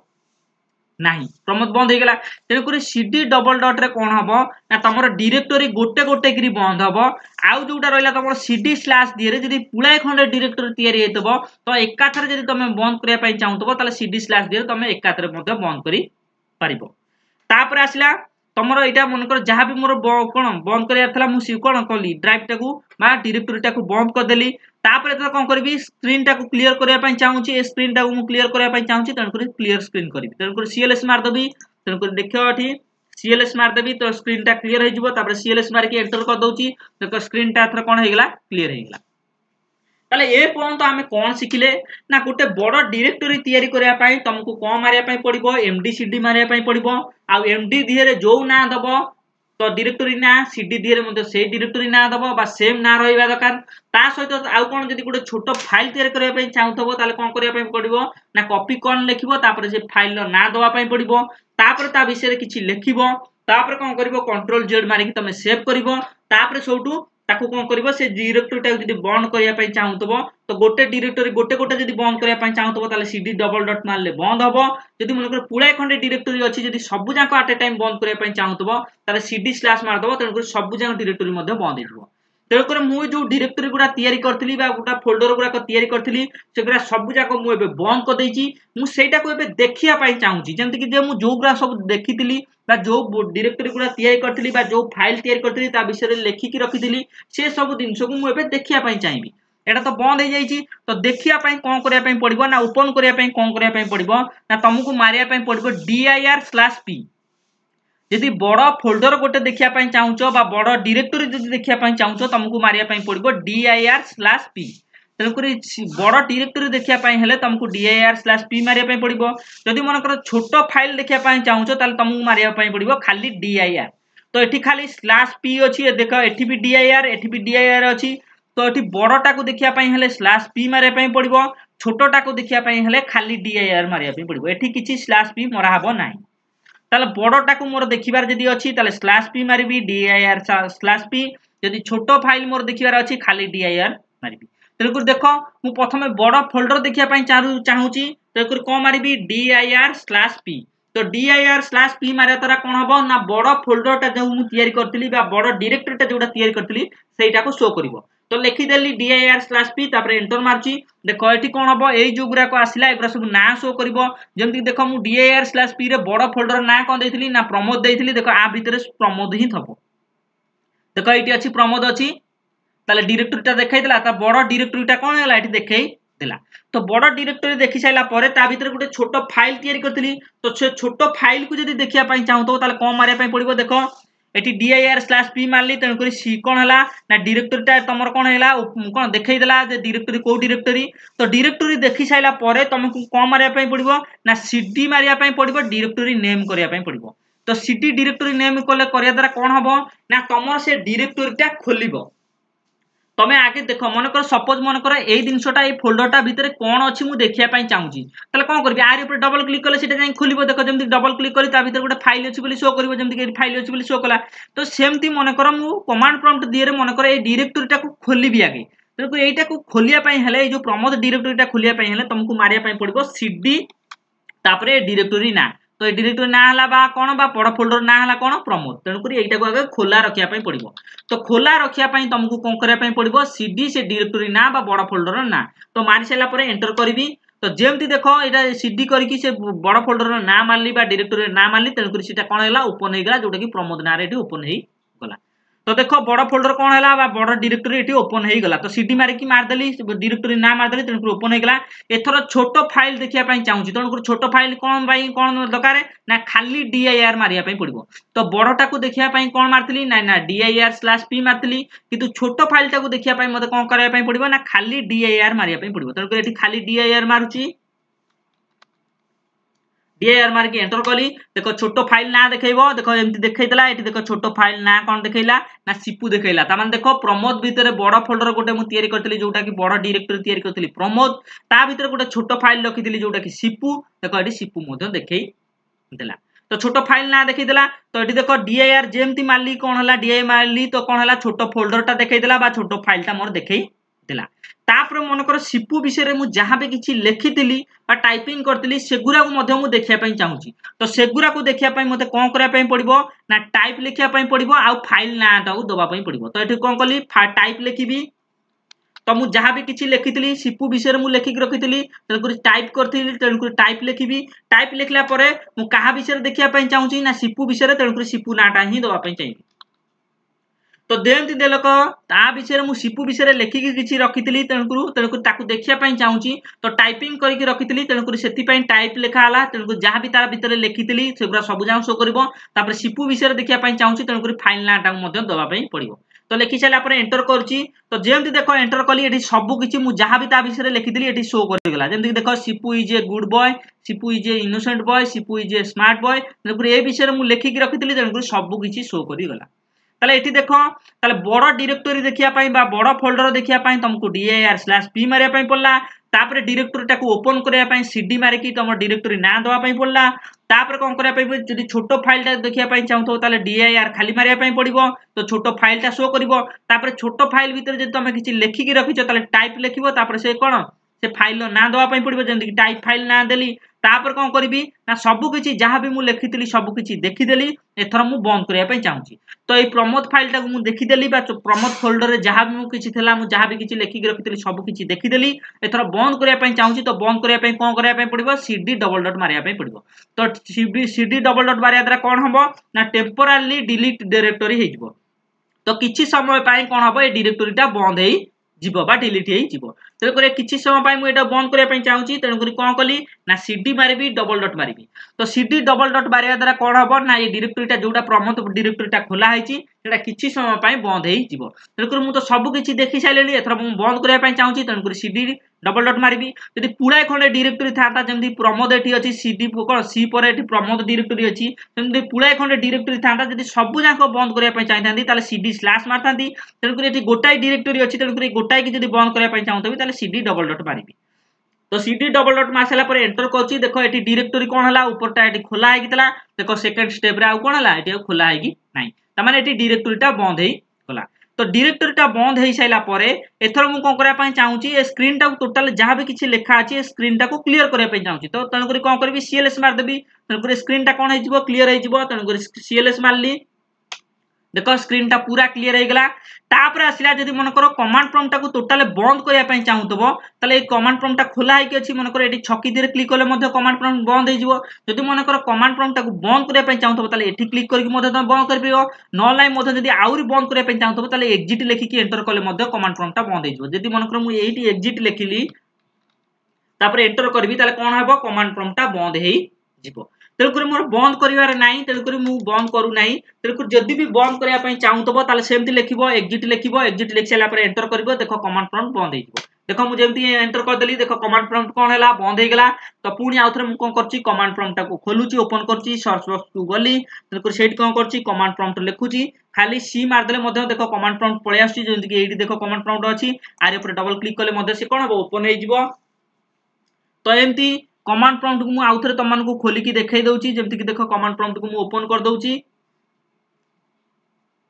नहीं प्रमोद बंद हो गला तेणुक CD डबल डट रे कौन हम ना तुम डायरेक्टरी गोटे गोटे करी बंद हम आउ जोटा रहा तुम CD स्लैश दिए जदि पुलाए खंडे डायरेक्टरी तैयारी होइतबो तो एकाथरे जदि तुम बंद करने चाहूथबो ताले CD स्लैश दिए तुम एकाथरे बंद करी पारिबो तापर आसला तुमर यहाँ मनकर जहाँ भी मोर कौन बंद करार मुझे कौन कली ड्राइव टाक डायरेक्टरी टाक बंद करदेली कौन करी स्क्रीन टाक क्लीयर करने चाहिए स्क्रीन टाक क्लीयर करने चाहिए तेणुक क्लीयर स्क्रीन करी तेणुक सीएलएस मारदेवी तेणुक देख ये सीएलएस मारदेवी तो स्क्रीन टा क्लीयर हो सीएलएस मारिक एंटर कर दूसरी देख स्क्रीन टा कौन होगा क्लीयर होगा ताले ए पर्यंत आम कौन शिखिले ना गोटे बड़ डायरेक्टरी तैयारी करने तुमको कौन मारे पड़ो एमडी सीडी मारे पड़ो आउ एमडी दिहरे जो ना दब तो डायरेक्टरी ना सीडी दिहरे से डायरेक्टरी ना दब सेम ना रहा दरकार ता सहित आउ कौन जब गोटे छोट फाइल तैयारी करने चाहूब ताले कौन करने पड़ो ना कॉपी कौन लिखो से फाइल ना दवाई पड़ो ता विषय किसी लिख कौन कर कंट्रोल जेड मारिक तुम सेव कर सबू ताकू कौन कर से डायरेक्टरी टाइम बंद करने चाहूब तो गोटे डायरेक्टरी गोटे गोटे जब बंद करने चाहूब तो सीडी डबल डट मारे बंद हम जब मन पुराए खंडे डायरेक्टरी अच्छी जब सबू जाक आट ए टाइम बंद करने चाहूब तो सीडी स्लैश मारदेव तेणुक सबू जाक डायरेक्टरी बंद हो तेणुक मुझे जो डायरेक्टरी गुड़ा तैयारी करी गोटा फोल्डर गुड़ाक तैयारी करी से सबू जाक मुझे बंद करदेची मुझे देखापी चाहूँगी जमीक जो गुड़ा सब देखी जो डायरेक्टरी गुड़ा तैयारी करी जो फाइल तैयारी करी विषय लिखिकी रखी से सब जिन को मुझे देखापी चाहिए एटा तो बंद हो जाइए तो देखापी कौन करने पड़ो ना ओपन करने कौन करने पड़ो ना तुमको मारे पड़ो DIR/P यदि बड़ फोल्डर गोटे देखापी चाहूच बड़ डायरेक्टरी जब देखापी चाहूच तुमको मारे पड़ो DIR/P तेणुक बड़ डायरेक्टरी देखापी तुमको DIR/P मारे पड़ो जदि मनकर छोट फाइल देखापी चाहूच तुमको मारे पड़ो खाली DIR तो ये खाली /P अच्छी देख ये भी DIR ये भी DIR अच्छी तो ये बड़टा को देखापी /P मारे पड़ो छोटा को देखापी खाली DIR मारे पड़ो ये किसी /P मराहब ना ताले बड़टा को मोर देखिबार जदि अछि ताले /P मारिबी DIR/P जदि छोट फाइल मोर देखिबार अछि खाली DIR मारिबी तेणुक देख मु प्रथमे बड़ फोल्डर देखिया चाहूची तेणुक कौन मारिबी DIR/P तो DIR/P मारे द्वारा कौन हम ना बड़ फोल्डरटा जो मु तैयारी करथिली बा बड़ डायरेक्टरीटा जोटा तैयारी करथिली सेटा को शो करिवो तो लिखिदेली DIR/P तापर एंटर मारची देख ये कौन हम ये जो गुराक आसला एगुरा सब ना शो करिवो जमती देख मु DIR/P रे बड़ फोल्डर ना कौन देथिली ना प्रमोद देथिली देख आ भितर प्रमोद ही थबो देख ये अच्छी प्रमोद अच्छी ताले डायरेक्टरीटा देखैदेला ता बड़ डायरेक्टरीटा कौन हैला एठी देखै देला तो बड़ डायरेक्टरी देखि साइला परे ता भितर गोटे छोट फाइल तैयारी करथिली तो से छोट फाइल को जदि देखिया पई चाहतो ताले कौन मारिया पई पड़िबो देखो एटी DIR/P मारली तेणुक सी कौन है ना डायरेक्टरीटा तुम कौन है कौन देखईदेला डायरेक्टरी कौ डायरेक्टरी तो डायरेक्टरी देखी सारा पर तुमको कौन मारे पड़ो ना CD मारे पड़ो डायरेक्टरी नेम करने पड़ो तो CD डायरेक्टरी नेम कले द्वारा कौन हम ना तुम से डायरेक्टरीटा खोल तमें आगे देख मनकर सपोज मनकर ये जिनसा ये फोल्डरटा भितर कौन अच्छी मुझे देखापी चाहूँगी ताले कौन करी आर ऊपर डबल क्लिक कले खोल देख जमी डबल क्लिक करी भितर गोटे फाइल अच्छी शो कर जमी फाइल अच्छी शो कला तो सेमती मनकर मु कमांड प्रॉम्प्ट दिए मनकर ये डायरेक्टरीटा को खोलि आगे तेणुक यहीटा को खोलिया जो प्रमोद डायरेक्टरीटा खोलिया तुमको मारिया पड़ो CD तापर डायरेक्टरी ना तो ये डायरेक्टरी ना है बा कौन बा बड़ फोल्डर ना है कौन प्रमोद तेणुक यहीटा को आगे खोला रखापी पड़ो तो खोला रखापी तुमको कौन करने पड़ो CD से डायरेक्टरी ना बा बड़ फोल्डर ना तो मारी सारा एंटर करी तो जमती देख यहाँ CD करके से बड़ फोल्डर ना मारली डायरेक्टरी ना मारली तेणुक कौन है ओपन होगा जोटा कि प्रमोद ना ओपन होगा तो देख बड़ फोल्डर कौन है बड़ डायरेक्टरी ये ओपन होगा तो CD मारिकी मारदेली डायरेक्टरी ना मारदेली तेणुक ओपन होगा एथर छोट फाइल देखापी चाहूँगी तेणुक छोट फाइल कौन भाई कौन दरकार ना खाली DIR मारिया पड़ो तो बड़टा को देखापी कौन मारती ना ना DIR/P मारती किंतु छोट फाइलटा को देखापी मत कौन करने पड़ो ना खाली DIR मारिया पड़ो तेणुक ये खाली DIR मारुची DIR मार्क एंटर कली देख छोट फाइल ना देखो देख एमती देखला ये देख छोट फाइल ना कौन देखला ना सिपू देखला तार देख प्रमोद भितर बड़ फोल्डर गोटे मुझे तैयारी करी जोटा कि बड़ डायरेक्टरी तैयारी करी प्रमोद ता भितर गोटे छोट फाइल रखी जोटा कि सिपू देख ये सिपू देखई देला तो छोट फाइल ना देखईदेला तो ये देख DIR जेमती मारली कौन है DIR मारली तो कौन है छोट फोल्डरटा देखईदेला छोट फाइलटा मोर देखई देला तापर मनकर सिपू विषय में जहाँ भी किसी लिखी टाइपिंग करी सेगुरा को देखापी चाहूँगी तो सेगुरा को देखापी मत कौन करने पड़ो ना टाइप लिखापी पड़ो आउ फाइल नाटा दवाई पड़ो तो ये कौन कली टाइप लिखी तो मु जहाँ भी किसी लिखी सिपु विषय में लिखिक रखी तेणुक टाइप करी तेणुक टाइप लिखी टाइप लिखला मु क्या विषय देखा चाहूँगी ना सिपु विषय तेणुक सिपु नाटा ही दवाई चाहिए तो देती देलक ता विषय में सिपु विषय लिखिकी किसी रखी तेणुक देखा चाहूँगी तो टाइपिंग करके रखी तेणुक से टाइप लिखाला तेणुक जहाँ भी तार भितर लिखी से सब जहाँ शो कर सिपु विषय देखा चाहूँगी तेणुक फाइल नाटा दवाई पड़ो तो लिखि सारा एंटर करुच्ची तो जमी देख एंटर कली ये सबकि जहाँ भी विषय लिखी ये शो करगला जमी देख Sipu is a good boy Sipu is a innocent boy Sipu is a smart boy तेणुक ये विषय में लिखिकी रखी तेणुक सबकि शो करगला ताले एठी देखो ताले बड़ डायरेक्टरी देखिया पई बा बड़ फोल्डर देखिया पई तुमको dir/p मारिया पई पड़ला तापर डायरेक्टरी टाको ओपन करिया पई cd मारिकी तुम डायरेक्टरी ना दवा पई पड़ला तापर कोन करिया पई जदी छोटो फाइल टा देखिया पई चाहतो ताले dir खाली मारिया पई पड़िबो तो छोटो फाइल टा शो करिवो तापर छोटो फाइल भीतर जदी तुम किछि लेखि की रखिछो ताले टाइप लिखिबो तापर से कोन से फाइल ना दवा पई पड़िबो जेंति टाइप फाइल ना देली तापर कोन करबी ना सब किछि जहाँ भी मु लिखितली सब किछि देखिदेली एथर मु बंद करिया पई चाहूची तो ये प्रमोद फाइल टाको मु देखिदेली बा प्रमोद फोल्डर रे जहाँ भी मु किछि थला मु जहाँ भी किछि लेखिक रखितली सब किछि देखिदेली एथर बंद करिया पई चाहूची तो बंद करिया पई कोन करिया पई पड़िबो cd डबल डॉट मारिया पई पड़िबो तो cd डबल डॉट मारिया द्वारा कोन हबो ना टेम्पोरारी डिलीट डायरेक्टरी हे जिवो तो किछि समय पई कोन हबो ए डायरेक्टरीटा बंद हेई जीवो बा डिलीट हेई जीवो तेणुकर किसी समय पई मु एटा बंद करिया पई चाहूची तेणुकर कोन कली ना cd मारिबी डबल डॉट मारिबी तो cd डबल डॉट मारिया द्वारा कोन हबो ना ये डायरेक्टरीटा जोटा प्रमोद डायरेक्टरीटा खोला हेची सेटा किछि समय पई बंद हेई जीवो तेणुकर मु तो सब किछि देखि साइलेनी एथरा मु बंद करिया पई चाहूची तेणुकर cd डबल डॉट मारिबी यदि पुराय खंडे डायरेक्टरी थाता जेमति प्रमोद एठी अछि cd कोन c पर एठी प्रमोद डायरेक्टरी अछि जेमति पुराय खंडे डायरेक्टरी थाता यदि सब जाको बंद करिया पई चाहिथांती ताले cd स्लैश मारथांती तेणुकर एठी गोटाई डायरेक्टरी अछि तेणुकर गोटाई की यदि बंद करिया पई चाहथबी ताले cd डबल डॉट मारिबी तो cd डबल डॉट मार साला पर एंटर करछि देखो एठी डायरेक्टरी कोन हला ऊपरटा एठी खोला हेगी तला देखो सेकंड स्टेप रे आ कोन हला एठी खोला हेगी नाही त माने एठी डायरेक्टरीटा बंद हेई गला तो डायरेक्टरीटा बंद हेई साइला परे एथर मु कोन करिया पई चाहूची ए स्क्रीन टा टोटल जहां भी किछि लेखा अछि ए स्क्रीन टा को क्लियर करिया पई चाहूची तो तण करी कोन करबी cls मार देबी तण करी स्क्रीन टा कोन हेई जिवो क्लियर हेई जिवो तण करी cls मारली देखो स्क्रीन टा पूरा क्लियर हो गला तापर आसिला जदी मन करो कमांड प्रॉम्प्ट टाको टोटल बंद करिया पई चाहूतबो तले ए कमांड प्रॉम्प्ट टा खोला है कि अछि मन करो एठी छकी दिरे क्लिक करले मध्ये कमांड प्रॉम्प्ट बंद हो जिवो जदी मन करो कमांड प्रॉम्प्ट टाको बंद करिया पई चाहूतबो तले एठी क्लिक करके मध्ये तुम बंद कर पियो न लाइन मध्ये जदी आउरी बंद करिया पई चाहूतबो तले एग्जिट लिखि कि एंटर करले मध्ये कमांड प्रॉम्प्ट टा बंद हो जिवो जदी मन करो मु एठी एग्जिट लिखिली तापर एंटर करबी तले कोन हबो कमांड प्रॉम्प्ट टा बंद हेई जिवो तेणुकर मोर बंद करिवार नाही तेणुकर मु बंद करू नाही तेणुकर जदि भी बंद करिया पई चाहूतबो ताले सेमति लिखिबो एग्जिट लिख साला पर एंटर करिवो देखो कमांड प्रॉम्प्ट बंद हेइबो देखो मु जेमति एंटर कर देली देखो कमांड प्रॉम्प्ट कोन हला बंद हे गेला तो पुनी आउथरे मु कोन करची कमांड प्रॉम्प्ट टाको खोलुची ओपन करची सर्च बॉक्स को गली तेणुकर सेठी कोन करची कमांड प्रॉम्प्ट लिखुची खाली सी मार देले मध्ये देखो कमांड प्रॉम्प्ट पळे आसी जेमति कि एठी देखो कमांड प्रॉम्प्ट अछि आरे ऊपर डबल क्लिक करले मध्ये से कोन हो ओपन हे जिवो तो एमती कमांड प्रॉम्प्ट को मु आउथरे तम मानको खोली की देखाई दउची जेमति कि देखो कमांड प्रॉम्प्ट को मु ओपन कर दउची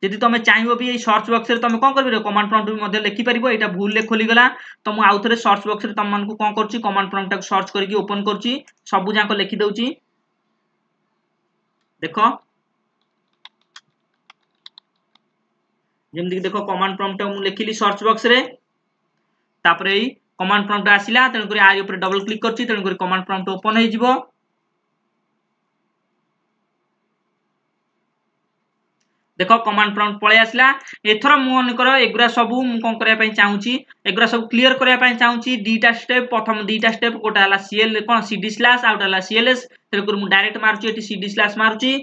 यदि तुम चाहिबो भी सर्च बॉक्स रे तुम कोन करबो कमांड प्रॉम्प्ट मध्ये लिखि परिबो एटा भूल ले खोली गला तो मु आउथरे सर्च बॉक्स रे तुम मानको कोन करची कमांड प्रॉम्प्ट टाको सर्च करके ओपन करची सब जाको लिखि दउची देखो जेमति कि देखो कमांड प्रॉम्प्ट मु लिखिली सर्च बॉक्स रे तापरे कमांड प्रॉम्प्ट आसिला तेन करी आइ ऊपर डबल क्लिक करची तेन करी कमांड प्रॉम्प्ट ओपन हे जिवो देखो कमांड प्रॉम्प्ट पळे आसिला एथरा मु मन करो एगुरा सब मु कोन करिया पई चाहूची एगुरा सब क्लियर करिया पई चाहूची दीटा स्टेप प्रथम दीटा स्टेप कोटा हला cl कोन cd स्लैश आउट हला cls तेन करी मु डायरेक्ट मारची एटी cd स्लैश मारची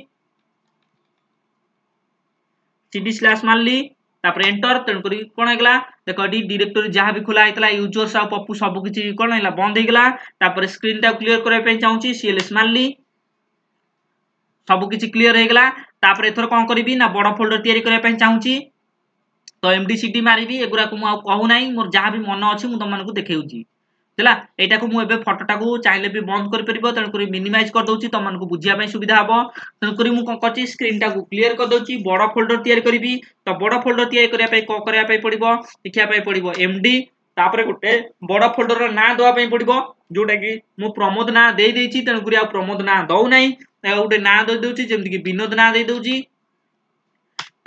cd स्लैश मारली तापर एंटर तेन करी कोन हेगला देखो डी डायरेक्टरी जहां भी खोला आइतला यूजर्स आ पप्पू सब किछि कोन हेला बंद हे गेला तापर स्क्रीन टा क्लियर करिया पई चाहूची cls मारली सब किछि क्लियर हे गेला तापर एथर कोन करबी ना बडा फोल्डर तयारी करिया पई चाहूची तो mdcd मारिबी एगुरा को मु आ कहू नाही मोर जहां भी मन अछि मु तम मानको देखेउची हला एटा को मु एबे फोटोटा को चाहिले भी बंद कर परिबो तण करी मिनिमाइज कर दउची तम मानको बुझिया पई सुविधा हबो तण करी मु कोन करची स्क्रीन टा को क्लियर कर दउची बडा फोल्डर तयारी करबी तो बडा फोल्डर तयारी करिया पई को करिया पई पड़िबो लिखिया पई पड़िबो md तापर गोटे बडा फोल्डर रो ना दवा पई पड़िबो जोटा कि मु प्रमोद ना देई देइची तण करी आ प्रमोद ना दउ नाही गोटे ना दे दउची जेमति कि विनोद ना दे दउची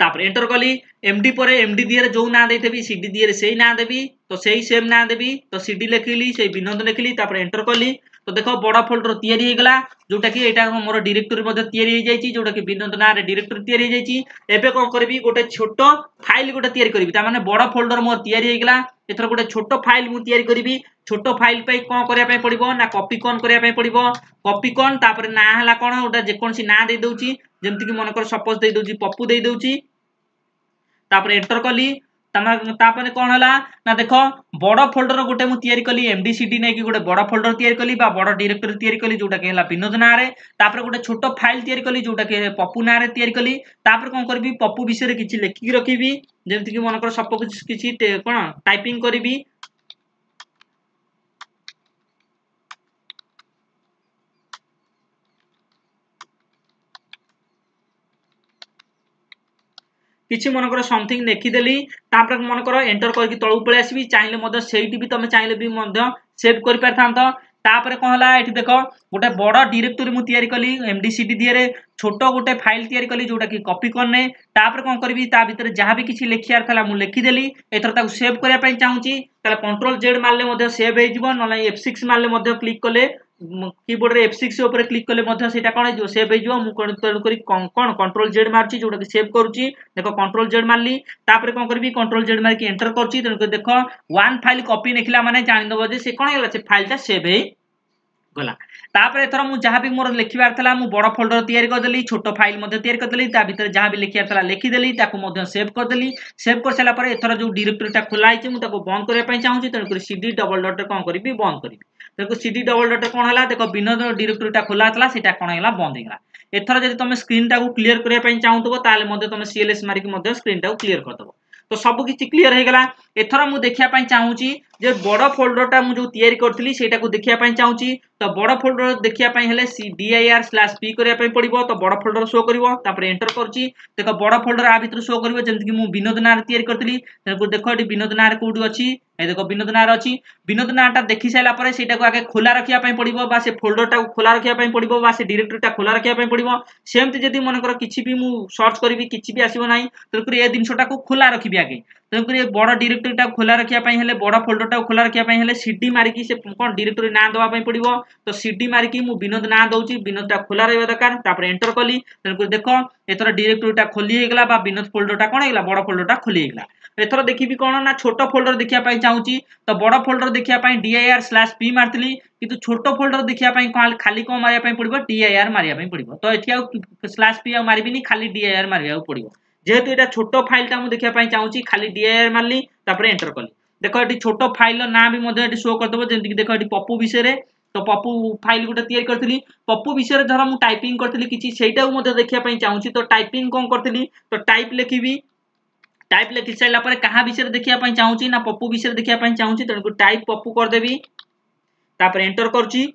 तापर एंटर कली एमडी पर एमडी दिए जो ना देबी सीडी दिए से ना देबी तो सही सेम ना देबी तो सीडी लिखिली से विनोद लिखिली तापर एंटर कली तो देखो बड़ा फोल्डर तैयारी हो गला जोटा कि एटा मोर डायरेक्टरी मध्ये तैयारी हो जाई जोटा कि विनोद ना रे डायरेक्टरी तैयारी हो जाई एबे कोन करबी गोटे छोटो फाइल गोटे तैयारी करबी ता माने बड़ा फोल्डर मोर तैयारी हो गला एथर गोटे छोटो फाइल मु तैयारी करबी छोटो फाइल पई कोन करिया पई पड़िबो ना कॉपी कोन करिया पई पड़िबो कॉपी कोन तापर ना हला कोन ओटा जे कोनसी ना दे दोची जेमति कि मन कर सपोज दे दोची पप्पू दे दोची तापर एंटर कली तापर कौन है ना देखो बड़ फोल्डर गोटे मुझे तैयारी कली एमडीसीडी नहीं कि गोटे बड़ फोल्डर तैयारी कली बा बड़ डायरेक्टरी तैयारी कली जोटा कि विनोद ना रे तापर गोटे छोट फाइल तैयारी कली जोटा कि पप्पू ना रे तैयारी कली तापर कौन करबी पप्पू विषय रे किछि लिखि रखिबी जेमति कि मन कर सब किछि कोन टाइपिंग करबी किछि मनकर समथिंग लिखिदेली तापर मनकर एंटर करके तळु पळे आसीबी चाहिले मध्य सेठी भी तमे चाहिले भी मध्य सेव कर परथांत तापर कोन हला एठी देखो गोटे बड़ डायरेक्टरी मु तयारी कली एमडीसीडी दिए रे छोटो गोटे फाइल तयारी कली जोटा कि कॉपी करने तापर कोन करबी ता भीतर जहां भी किछि लिखियार थला मु लिखि देली एथर ताकू सेव करिया पई चाहूची ताले कंट्रोल जेड मारले मध्य सेव हे जिवो नले F6 मारले मध्य क्लिक कले कीबोर्ड रे F6 ऊपर क्लिक कले मध्य सेटा कोन जो सेव हे जिवो मु कोन करी कोन कंट्रोल जेड मारची जोटा कि सेव करूची देखो कंट्रोल जेड मारली तापर कोन करबी कंट्रोल जेड मार के एंटर करची तनको देखो वन फाइल कॉपी निखिला माने जानि दबो जे से कोन हेला से फाइलटा सेव हे गला तापर एथर मु जहां भी मोर लिखिबार थला मु बड़ फोल्डर तयारी कर देली छोटो फाइल मध्ये तयारी कर देली ता भीतर जहां भी लिखिबार थला लिखि देली ताको मध्ये सेव कर देली सेव कर साला पर एथर जो डायरेक्टरीटा खोला आइछ मु ताको बंद करिया पई चाहूची तन कर सीडी डबल डॉट रे कोन करबी बंद करबी देखो सीडी डबल डॉट रे कोन हला देखो विनोद डायरेक्टरीटा खोला थला सेटा कोन हेला बंद हेला एथर जदि तमे स्क्रीन टाको क्लियर करिया पई चाहूतबो ताले मध्ये तमे सीएलएस मारी के मध्ये स्क्रीन टाको क्लियर कर दबो तो सब किछि क्लियर हे गला एथर मु देखिया पई चाहूची जे बड़ फोल्डरटा मु जो तयारी करथली सेटा को देखिया पई चाहूची तो बड़ फोल्डर देखिया पई हेले dir/p करिया पई पड़िबो तो बड़ फोल्डर शो करिवो तापर एंटर करची देखो बड़ फोल्डर आ भीतर शो करिवो जेंति कि मु विनोद नार तयारी करथली तेको देखो एटी विनोद नार कोडी अछि ए देखो विनोद नार अछि विनोद नारटा देखि साइला परे सेटा को आगे खोला रखिया पई पड़िबो बा से फोल्डरटा को खोला रखिया पई पड़िबो बा से डायरेक्टरीटा खोला रखिया पई पड़िबो सेमति जदि मन कर किछि भी मु सर्च करबी किछि भी आसीबो नाही तेको ए दिनसटा को खोला रखिबी आगे तेको ए बड़ डायरेक्टरीटा खोला रखिया पई हेले बड़ फोल्डरटा खोला रखिया पई हेले सीडी मारिकी से कोन डायरेक्टरी ना दवा पई पड़िबो तो सीडी मारिकी मु विनोद ना दउची विनोदटा खोला रहबा दरकार तापर एंटर कली तेको देखो एथर डायरेक्टरीटा खोली हे गेला बा विनोद फोल्डरटा कोन हे गेला बड़ फोल्डरटा खोली हे गेला एथर देखिबी कोन ना छोटो फोल्डर देखिया पई चाहूची तो बड़ फोल्डर देखिया पई dir/p मारतली किंतु छोटो फोल्डर देखिया पई खाली को मारिया पई पड़िबो dir मारिया पई पड़िबो तो एठी /p मारिबिनी खाली dir मारिया पड़िबो जेहेतु एटा छोटो फाइलटा मु देखिया पई चाहूची खाली dir मारली तापर एंटर कली देखो एठी छोटो फाइल ना भी मध्ये एठी शो कर दबो जेंति कि देखो एठी पप्पू विषय रे तो पप्पू फाइल गोटे तैयारी करथली पप्पू विषय रे धर मु टाइपिंग करथली किछि सेटा मध्ये देखिया पई चाहूची तो टाइपिंग कोन करथली तो टाइप लिखिबी टाइप लिखि साइला पर कहा विषय देखिया पई चाहूची ना पप्पू विषय देखिया पई चाहूची तनको टाइप पप्पू कर देबी तापर एंटर करची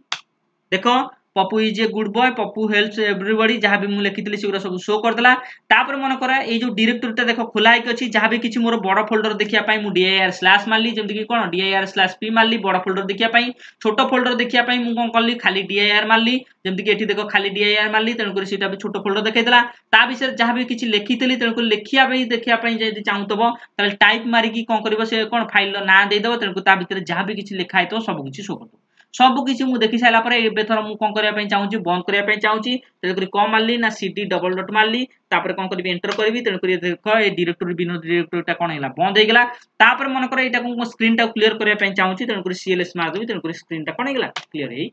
देखो Pappu is a good boy Pappu helps everybody जहां भी मु लिखितली सेगुरा सब शो कर देला तापर मन करा ए जो डायरेक्टरीटा देखो खोला है अछि जहां भी किछि मोर बड़ फोल्डर देखिया पई मु dir/ मारली जेमति कि कोन dir/p मारली बड़ फोल्डर देखिया पई छोटो फोल्डर देखिया पई मु कोन करली खाली dir मारली जेमति कि एठी देखो खाली dir मारली तन कर सीटा भी छोटो फोल्डर देखाइ देला ता विषय जहां भी किछि लिखितली तन कर लिखिया पई देखिया पई जे चाहूतबो ताले टाइप मारी कि कोन करबो से कोन फाइल ना दे देबो तन को ता भीतर जहां भी किछि लिखा है तो सब किछि शो करदो सब किछि मु देखि साइला पर एबे थर मु कोन करिया पई चाहूची बंद करिया पई चाहूची तेल करी कम मारली ना सीडी डबल डॉट मारली तापर कोन करबी एंटर करबी तेल करी देखो ए डायरेक्टरी विनोद डायरेक्टरीटा कोन हैला बंद हे गेला तापर मन कर एटा को स्क्रीन टा क्लियर करिया पई चाहूची तेल करी सीएलएस मार देबी तेल करी स्क्रीन टा कोन हे गेला क्लियर हे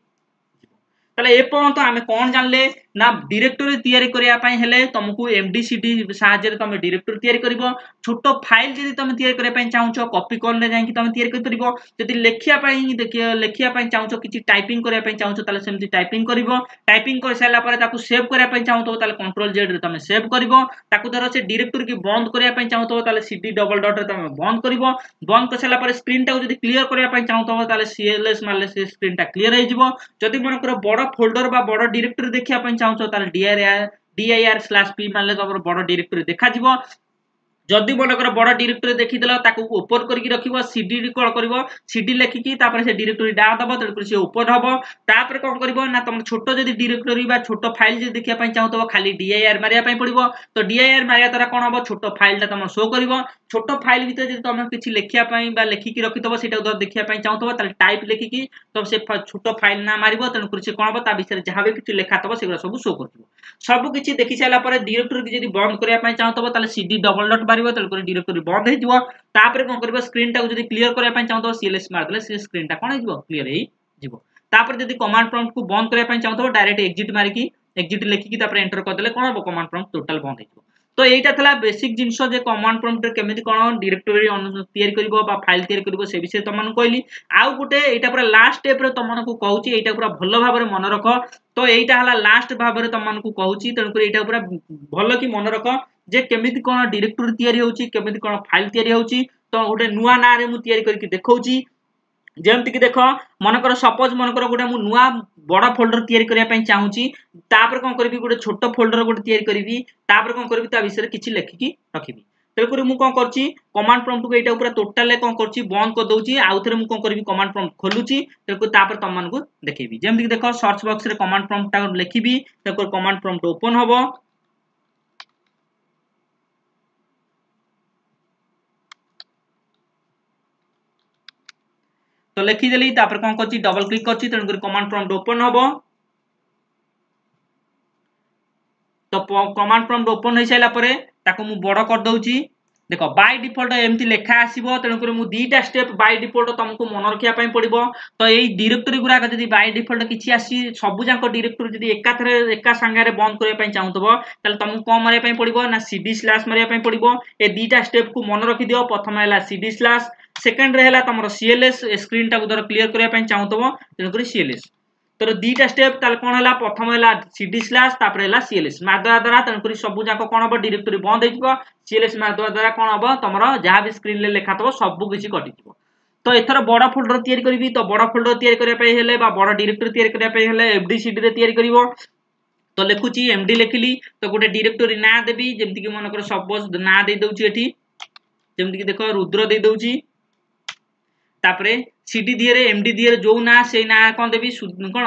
ताले ए पर्यंत आमे कोन जानले ना डायरेक्टरी तयारी करिया पई हेले तुमको एमडीसीडी साहाय्य रे तुम डायरेक्टरी तयारी करिवो छोटो फाइल जदि तुम तयारी करिया पई चाहूचो कॉपी करन रे जाई कि तुम तयारी करिवो जदि लेखिया पई देखिया लेखिया पई चाहूचो किछि टाइपिंग करिया पई चाहूचो ताले सेमति टाइपिंग करिवो टाइपिंग कर साला पर ताकू सेव करिया पई चाहूतो ताले कंट्रोल जेड रे तुम सेव करिवो ताकू धरो से डायरेक्टरी की बंद करिया पई चाहूतो ताले सीडी डबल डॉट रे तुम बंद करिवो बंद कर साला पर स्क्रीन टा जदि क्लियर करिया पई चाहूतो ताले सीएलएस मारले से स्क्रीन टा क्लियर हे जिवो जदि मन कर बड़ फोल्डर बा बड़ डायरेक्टरी देखिया पई चाहूतो ताले dir/p मारले तो बड़ डायरेक्टरी देखा जिवो जदि मनकर बड़ डिरेक्टरी देखीदेल ताकू ओपन करके रखिबो सीडी कॉल करिवो सीडी लेखिकी तापर से डिरेक्टरी डा दबो तेणुकर से ओपन हबो तापर कौन करिवो ना तुम छोट जदि डिरेक्टरी बा छोट फाइल जदि देखिया पई चाहतो खाली डीआईआर मारिया पई पड़िबो तो डीआईआर मारिया द्वारा कोन हबो छोट फाइल ता तुम शो करिवो छोट फाइल भीतर जदि तुम किछि लेखिया पई बा लेखिकी रखितबो सेटा उधर देखिया पई चाहतो ताले टाइप लेखिकी तो से छोट फाइल ना मारिबो तेणुकर से कोन हबो ता विषय जहां भी किछि लेखा तबो सेगुरा सब शो करथिबो सब किछि देखि साला पर डिरेक्टरी जदि बंद करिया पई चाहतो ताले सीडी डबल डॉट मारिबो तेणुकर डिरेक्टरी बंद हे जिवो तापर कोन करबो स्क्रीन टा जदि क्लियर करिया पई चाहतो सीएलएस मार देले से स्क्रीन टा कोन हे जिवो क्लियर हे जिवो तापर जदि कमांड प्रॉम्प्ट को बंद करिया पई चाहतो डायरेक्ट एग्जिट मारिकी एग्जिट लेखिकी तापर एंटर कर देले कोन हबो कमांड प्रॉम्प्ट टोटल बंद हे जिवो तो एटा थला बेसिक जिंस जे कमांड प्रॉम्प्ट केमिति कोन डायरेक्टरी तयार करबो बा फाइल तयार करबो से विषय तमन कहली आउ गुटे एटा पूरा लास्ट स्टेप रे तमन को कहूची एटा पूरा भलो भाबरे मन रख तो एटा हला लास्ट भाबरे तमन को कहूची तन कर एटा पूरा भलो की मन रख जे केमिति कोन डायरेक्टरी तयार होउची केमिति कोन फाइल तयार होउची तो गुटे नुवा ना रे मु तयार करके देखौची जेमति कि देख मनकर सपोज मनकर गोटे मु नुआ बड़ा फोल्डर तयार करिया पई चाहूची तापर कोन करबी गोटे छोट फोल्डर गोटे तयार करबी तापर कोन करबी ता विषय किछि लेखिकी रखिबी तेलकुरी मु कोन करची कमांड प्रॉम्प्ट को एटा ऊपर टोटल ले कोन करची बंद कर दोची आउ थरे मु कोन करबी कमांड प्रॉम्प्ट खोलुची तेलकुरी तापर तम मन को देखिबी जेमति कि देख सर्च बॉक्स रे कमांड प्रॉम्प्ट ता लेखिबी तेलकुरी कमांड प्रॉम्प्ट ओपन हबो तो लिखी देली तापर कोन करची डबल क्लिक करची तेणुकर कमांड प्रॉम्प्ट ओपन हबो तो कमांड प्रॉम्प्ट ओपन हो साइला परे ताको मु बड़ कर दउची देखो बाय डिफॉल्ट एमती लेखा आसीबो तेणुकर मु दीटा स्टेप बाय डिफॉल्ट तुमको मन रखिया पई पड़िबो तो एई डायरेक्टरी गुरा जदी बाय डिफॉल्ट किछि आसी सब जाको डायरेक्टरी जदी एका थरे एका संगारे बंद करे पई चाहतबो तले तुमको कोन मारिया पई पड़िबो ना सीडी स्लैश मारिया पई पड़िबो ए दीटा स्टेप को मन रखि दियो प्रथम हैला सीडी स्लैश सेकंड रे हैला तमरो सीएलएस स्क्रीन टा को दर क्लियर करिया पई चाहतबो तेणुकर सीएलएस तो दीटा स्टेप ताले कोन हैला प्रथम हैला सीडी स्लैश तापर हैला सीएलएस मारदवा द्वारा तेणुकर सब जाको कोन हबो डायरेक्टरी बंद हे जिवो सीएलएस मारदवा द्वारा कोन हबो तमरो जहां भी स्क्रीन ले लेखा तबो सब किछि कटि जिवो तो एथर बड़ा फोल्डर तयार करबी तो बड़ा फोल्डर तयार करिया पई हेले बा बड़ा डायरेक्टरी तयार करिया पई हेले एफडीसीडी रे तयार करिवो तो लिखुची एमडी लिखिली तो गोटे डायरेक्टरी ना देबी जेमति कि मन कर सपोज ना दे दउची एठी जेमति कि देखो रुद्र दे दउची तापरे सीडी दियरे एमडी दियरे जो ना से ना कोन देबी कोन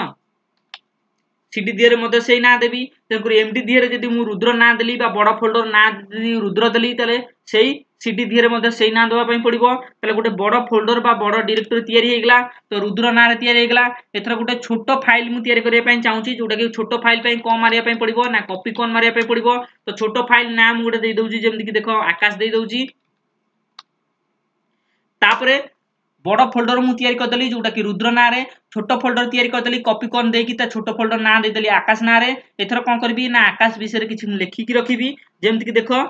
सीडी दियरे मते से ना देबी तेकर एमडी दियरे जदी मु रुद्र ना देली बा बड़ा फोल्डर ना जदी रुद्र देली तले सेही सीडी दियरे मते से ना देबा पई पड़िबो तले गोटे बड़ा फोल्डर बा बड़ा डायरेक्टरी तयारी हेगला तो रुद्र ना रे तयारी हेगला एथरा गोटे छोटो फाइल मु तयारी करिया पई चाहूची जोटा कि छोटो फाइल पई कोन मारिया पई पड़िबो ना कॉपी कोन मारिया पई पड़िबो तो छोटो फाइल नाम गोटे दे दउची जेमति कि देखो आकाश दे दउची तापरे बड़ फोल्डर मु तयारी कर देली जोटा कि रुद्र ना रे छोटो फोल्डर तयारी कर देली कॉपी कोन देकी ता छोटो फोल्डर ना दे देली आकाश ना रे एथर कोन करबी ना आकाश विषय रे किछि लेखि कि रखिबी जेमति कि देखो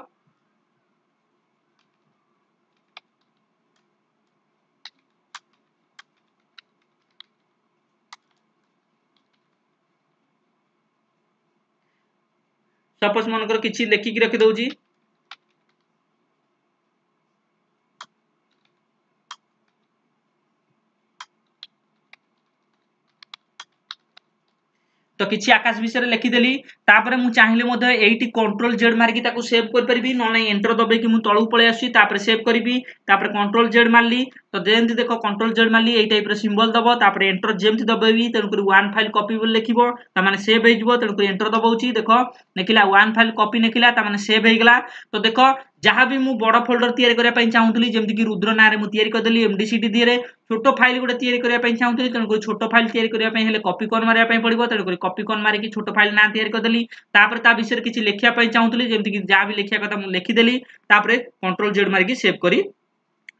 सपोज मन कर किछि लेखि कि रखि दउजी तो किछि आकाश विषय रे लिखि देली तापरे मु चाहिले मधे एठी कंट्रोल जेड मारकी ताको सेव कर परबी न नै एंटर दबे कि मु तळु पळे आसी तापरे सेव करबी तापरे कंट्रोल जेड मारली तो जेमति देखो कंट्रोल जेड मारली एई टाइप रे सिंबल दबो तापरे एंटर जेमति दबेबी तेन करी वन फाइल कॉपी बोल लिखिबो ता माने सेव हे जिवो तेन करी एंटर दबाउची देखो नेकिला वन फाइल कॉपी नेकिला ता माने सेव हे गेला तो देखो जहां भी मु बड़ा फोल्डर तयारी करिया पई चाहूतली जेमति कि रुद्र नारे मु तयारी कर देली एमडीसीडी दिरे छोटो फाइल गुडे तयारी करिया पई चाहूतली तेन करी छोटो फाइल तयारी करिया पई हेले कॉपी कोन मारिया पई पड़िबो तेन करी कॉपी कोन मारि कि छोटो फाइल ना तयारी कर देली तापर ता विषय किछि लेखिया पई चाहूतली जेमति कि जा भी लेखिया कथा मु लिखि देली तापर कंट्रोल जेड मारि कि सेव करी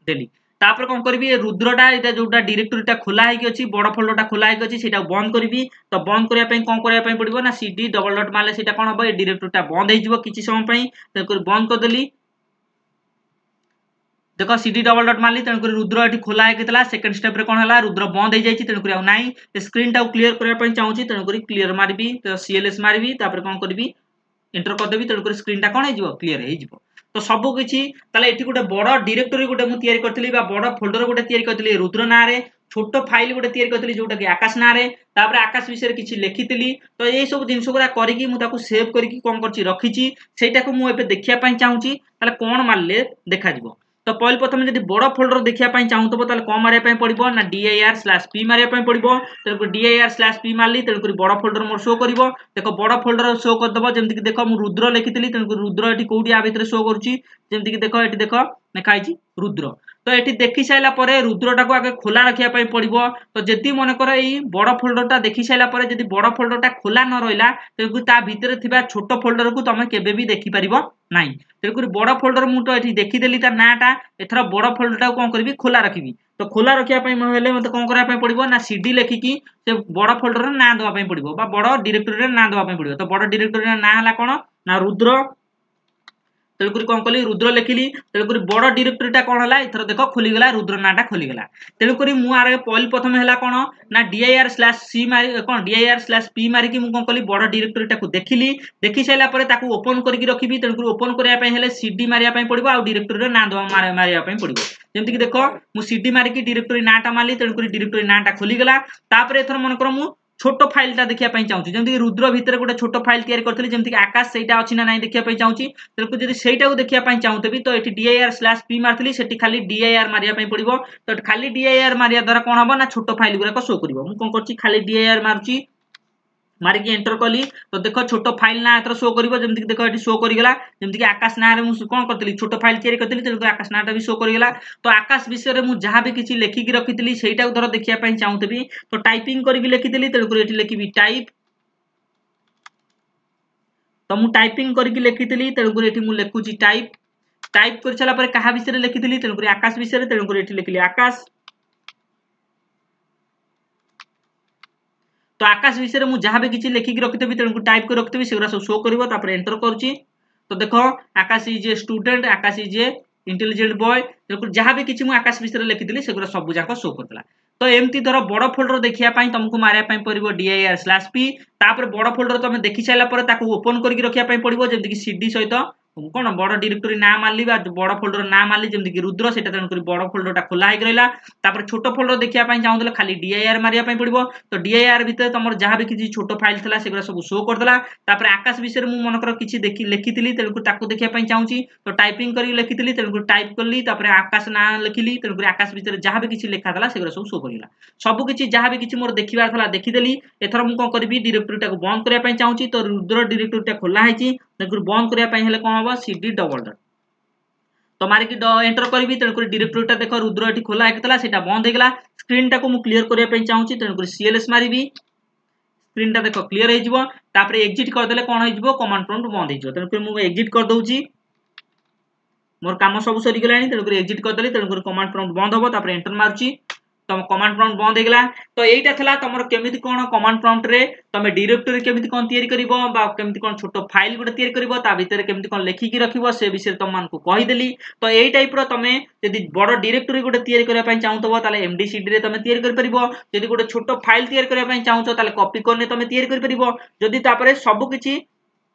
देली तापर कोन करबी रुद्रटा एटा जोटा डायरेक्टरीटा खोला हेकी अछि बड़ा फोल्डरटा खोला हेकी अछि सेटा बंद करबी तो बंद करिया पई कोन करिया पई पड़िबो ना सीडी डबल डॉट मारले सेटा कोन होबो ए डायरेक्टरीटा बंद हे जिवो किछि समय पई तेन करी बंद कर देली देखो सीडी डबल डॉट मारली तेन करी रुद्र एठी खोला हेकितला सेकंड स्टेप रे कोन हला रुद्र बंद हे जाईची तेन करी आ नाही स्क्रीन टा क्लियर करिया पई चाहूची तेन करी क्लियर मारबी तो सीएलएस मारबी तापर कोन करबी एंटर कर देबी तेन करी स्क्रीन टा कोन हे जिवो क्लियर हे जिवो तो सब किछि ताले एठी गोटे बड़ डायरेक्टरी गोटे मु तयारी करथली बा बड़ फोल्डर गोटे तयारी करथली रुद्र ना रे छोट फाइल गोटे तैयारी करथिली जोटा कि आकाश ना रे तापर आकाश विषय किछि लिखिथिली तो एई सब जिंस गुरा करिकि मु ताकू सेव करिकि कोन करछि रखिछि सेटा को मु एबे देखिया पई चाहूची ताले कोन मारले देखा जिवो तो पहले प्रथम जदि बड़ फोल्डर देखिया पई चाहूतबो ताले कोन मारिया पई पड़िबो ना dir/p मारिया पई पड़िबो तेलको dir/p मारली तेलको बड़ फोल्डर मोर शो करिवो देखो बड़ फोल्डर शो कर दबो जेमति कि देखो मु रुद्र लिखिथिली तेलको रुद्र एठी कोउडी आ भितरे शो करूची जेमति कि देखो एठी देखो लिखाइछि रुद्र तो एठी देखि साइला परे रुद्रटा को आगे खोला रखिया पई पड़िबो तो जदि मन कर एई बड़ फोल्डरटा देखि साइला परे जदि बड़ फोल्डरटा खोला न रहिला तेलको ता भितरे थिबा छोट फोल्डर को तमे केबे भी देखि परिबो नाही तेलको बड़ फोल्डर मु तो एठी देखि देली ता नाटा एथरा बड़ फोल्डरटा कोन करबी खोला रखिबी तो खोला रखिया पई हेले मते कोन करा पई पड़िबो ना सीडी लेखिकी से बड़ फोल्डर रे नाम दवा पई पड़िबो बा बड़ डायरेक्टरी रे नाम दवा पई पड़िबो तो बड़ डायरेक्टरी रे नाम हला कोन ना रुद्र तेलुकुरी कोन कली रुद्र लेखिली तेलुकुरी बड़ डायरेक्टरीटा कोन हला इथर देखो खोली गला रुद्र नाटा खोली गला तेलुकुरी मु आरे पॉइल प्रथम हला कोन ना dir/c मारी कोन dir/p मारी कि मु कोन कली बड़ डायरेक्टरीटा को देखिली देखि साइला परे ताकू ओपन करिकि रखिबी तेलुकुरी ओपन करिया पई हेले cd मारिया पई पड़िबो आ डायरेक्टरी रे नाम दवा मारिया पई पड़िबो जेमति कि देखो मु cd मारी कि डायरेक्टरी नाटा मारली तेलुकुरी डायरेक्टरी नाटा खोली गला तापर एथर मन कर मु छोट फाइल ता देखिया पई चाहूची जेमति रुद्र भितर गोटे छोट फाइल तयार करथली जेमति आकाश सेटा अछि ना नाही देखिया पई चाहूची तेलको जदि सेटा को देखिया पई चाहूतबी तो एठी dir/p मारथली सेठी खाली dir मारिया पई पड़िबो तो खाली dir मारिया द्वारा कोन हबो ना छोट फाइल गुरा को शो करिवो मु कोन करची खाली dir मारची मारी की एंटर कली तो देखो छोट फाइल ना एतर शो करिवो जेमति देखो एठी शो करि गेला जेमति कि आकाश ना रे मु कोन करथली छोट फाइल तयारी करथली तेलको आकाश नाटा भी शो करि गेला तो आकाश विषय रे मु जहा भी किछि लेखि कि रखितली सेटा को धर देखिया पई चाहूतबी तो टाइपिंग करि कि लेखितली तेलको एठी लेखिबी टाइप तो मु टाइपिंग करि कि लेखितली तेलको एठी मु लेखुची टाइप टाइप कर छला परे कहा विषय रे लेखितली तेलको आकाश विषय रे तेलको एठी लेखिली आकाश तो आकाश विषय मु जहाँ भी किसी लेखिक रखिथबी तेणु टाइप कर रखिथबी सेगुरा सब शो करिवो तापर एंटर करूची तो देखो Akash is a student Akash is a intelligent boy तेणु जहाँ भी किसी मु आकाश विषय लिखिथली सेगुरा सब जाक शो करतला तो एमती धर बड़ फोल्डर देखिया पई तुमको मारिया पई पड़िबो dir/p तापर बड़ फोल्डर तमे देखि साइला परे ताको ओपन करके रखिया पई पड़िबो जेमति कि cd सहित कोन बड़ डायरेक्टरी नाम मारली बा बड़ फोल्डर नाम मारली जेमति कि रुद्र सेटा तेणु करी बड़ फोल्डरटा खोला हेक रहला तापर छोट फोल्डर देखिया पई चाहूतले खाली dir मारिया पई पड़िबो तो dir भितर तमर जहाँ भी किछि छोट फाइल थला सेगुरा सब शो करदला तापर आकाश विषय मु मनकर किछि देखि लेखितली तेणु ताको देखिया पई चाहूची तो टाइपिंग करी लेखितली तेणु टाइप करली तापर आकाश ना लिखिली तेणु आकाश विषय जहाँ भी किछि लेखा थला सेगुरा सब शो करिला सब किछि जहाँ भी किछि मोर देखिबार थला देखिदेली एथर मु कोन करबी डायरेक्टरीटा को बंद करिया पई चाहूची तो रुद्र डायरेक्टरीटा खोला हैची देखु बंद करिया पई हेले कोन हबो cd डबल डॉट तो मारी की एंटर करबी तेणु डायरेक्टरीटा देखो रुद्र एठी खोला हेकतला सेटा बंद हे गेला स्क्रीन टा को मु क्लियर करिया पई चाहूची तेणु cls मारिबी स्क्रीन टा देखो क्लियर हे जिवो तापर एग्जिट कर देले कोन हे जिवो कमांड प्रॉम्प्ट बंद हे जिवो तेणु मु एग्जिट कर दउची मोर काम सब सरी गेलानी तेणु एग्जिट कर देली तेणु कमांड प्रॉम्प्ट बंद होबो तापर एंटर मारची तम कमांड प्रॉम्प्ट बंद हे गेला तो एटा थला तमर केमिति कोन कमांड प्रॉम्प्ट रे तमे डायरेक्टरी केमिति कोन तयारी करिवो बा केमिति कोन छोटो फाइल गुटे तयारी करिवो ता भितर केमिति कोन लेखि कि रखिवो से विषय तम मान को कहि देली तो एई टाइप रो तमे यदि बड़ डायरेक्टरी गुटे तयारी करिया पई चाहूतबो ताले mdcd रे तमे तयारी करि परिवो यदि गुटे छोटो फाइल तयारी करिया पई चाहूछो ताले कॉपी करने तमे तयारी करि परिवो यदि तापरे सब किछि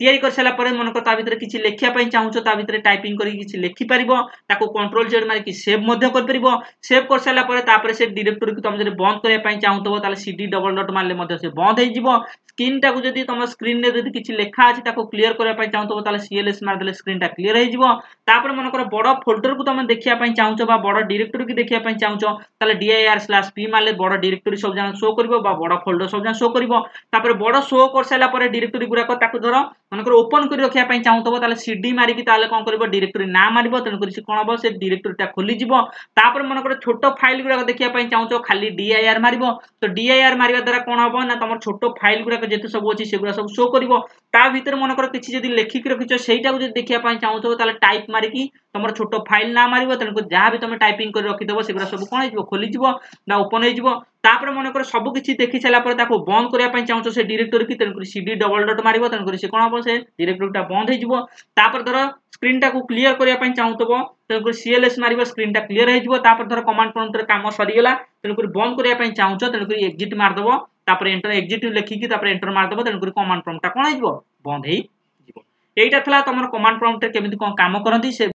तयारी कर साला परे मन को ता भितर किछि लेखिया पई चाहूछो ता भितर टाइपिंग करि किछि लेखि परिबो ताको कंट्रोल जेड मारि कि सेव मध्य कर परिबो सेव कर साला परे तापरे से डायरेक्टरी को तुम जदि बंद करिया पई चाहूतबो ताले cd डबल डॉट मारले मध्य से बंद हे जिवो स्क्रीन टा को जदि तुम स्क्रीन रे जदि किछि लेखा अछि ताको क्लियर करिया पई चाहूतबो ताले cls मार देले स्क्रीन टा क्लियर हे जिवो तापर मन कर बड़ फोल्डर को तुम देखिया पई चाहूछो बा बड़ डायरेक्टरी को देखिया पई चाहूछो ताले dir/p मारले बड़ डायरेक्टरी सब जान शो करबो बा बड़ फोल्डर सब जान शो करबो तापर बड़ शो कर साला परे डायरेक्टरी गुरा को ताको धरो मनकर ओपन करि रखिया पई चाहूतबो ताले cd मारि कि ताले कोन करबो डायरेक्टरी नाम मारिबो तेन करि से कोन हबो से डायरेक्टरीटा खोली जिवो तापर मनकर छोटो फाइल गुरा को देखिया पई चाहूछो खाली dir मारिबो तो dir मारिबा द्वारा कोन हबो ना तमर छोटो फाइल गुरा को जेते सब अछि सेगुरा सब शो करिवो ता भीतर मनकर किछि जदि लेखि कि रखिछो सेटा को जदि देखिया पई चाहूछो ताले टाइप मारि कि तमर छोटो फाइल ना मारिबो तेन जहाँ भी तमे टाइपिंग करि रखि देबो सेगुरा सब कोन हे जिवो खोली जिवो ना ओपन हे जिवो तापर मनकर सब किछि देखि साला पर ताको बंद करिया पई चाहूछो से डायरेक्टरी की तेन करि cd डबल डॉट मारिबो तेन करि से कोन हबो से डायरेक्टरीटा बंद हे जिवो तापर धरो स्क्रीन टा को क्लियर करिया पई चाहूतबो तेन करि cls मारिबो स्क्रीन टा क्लियर हे जिवो तापर धरो कमांड प्रॉम्प्ट रे काम सरी गेला तेन करि बंद करिया पई चाहूछो तेन करि एग्जिट मार दबो तापर एंटर एग्जिट लेखि कि तापर एंटर मार दबो तेन करि कमांड प्रॉम्प्ट टा कोन हे जिवो बंद हे जिवो एटा थला तमर कमांड प्रॉम्प्ट रे केमिति कोन काम करंती से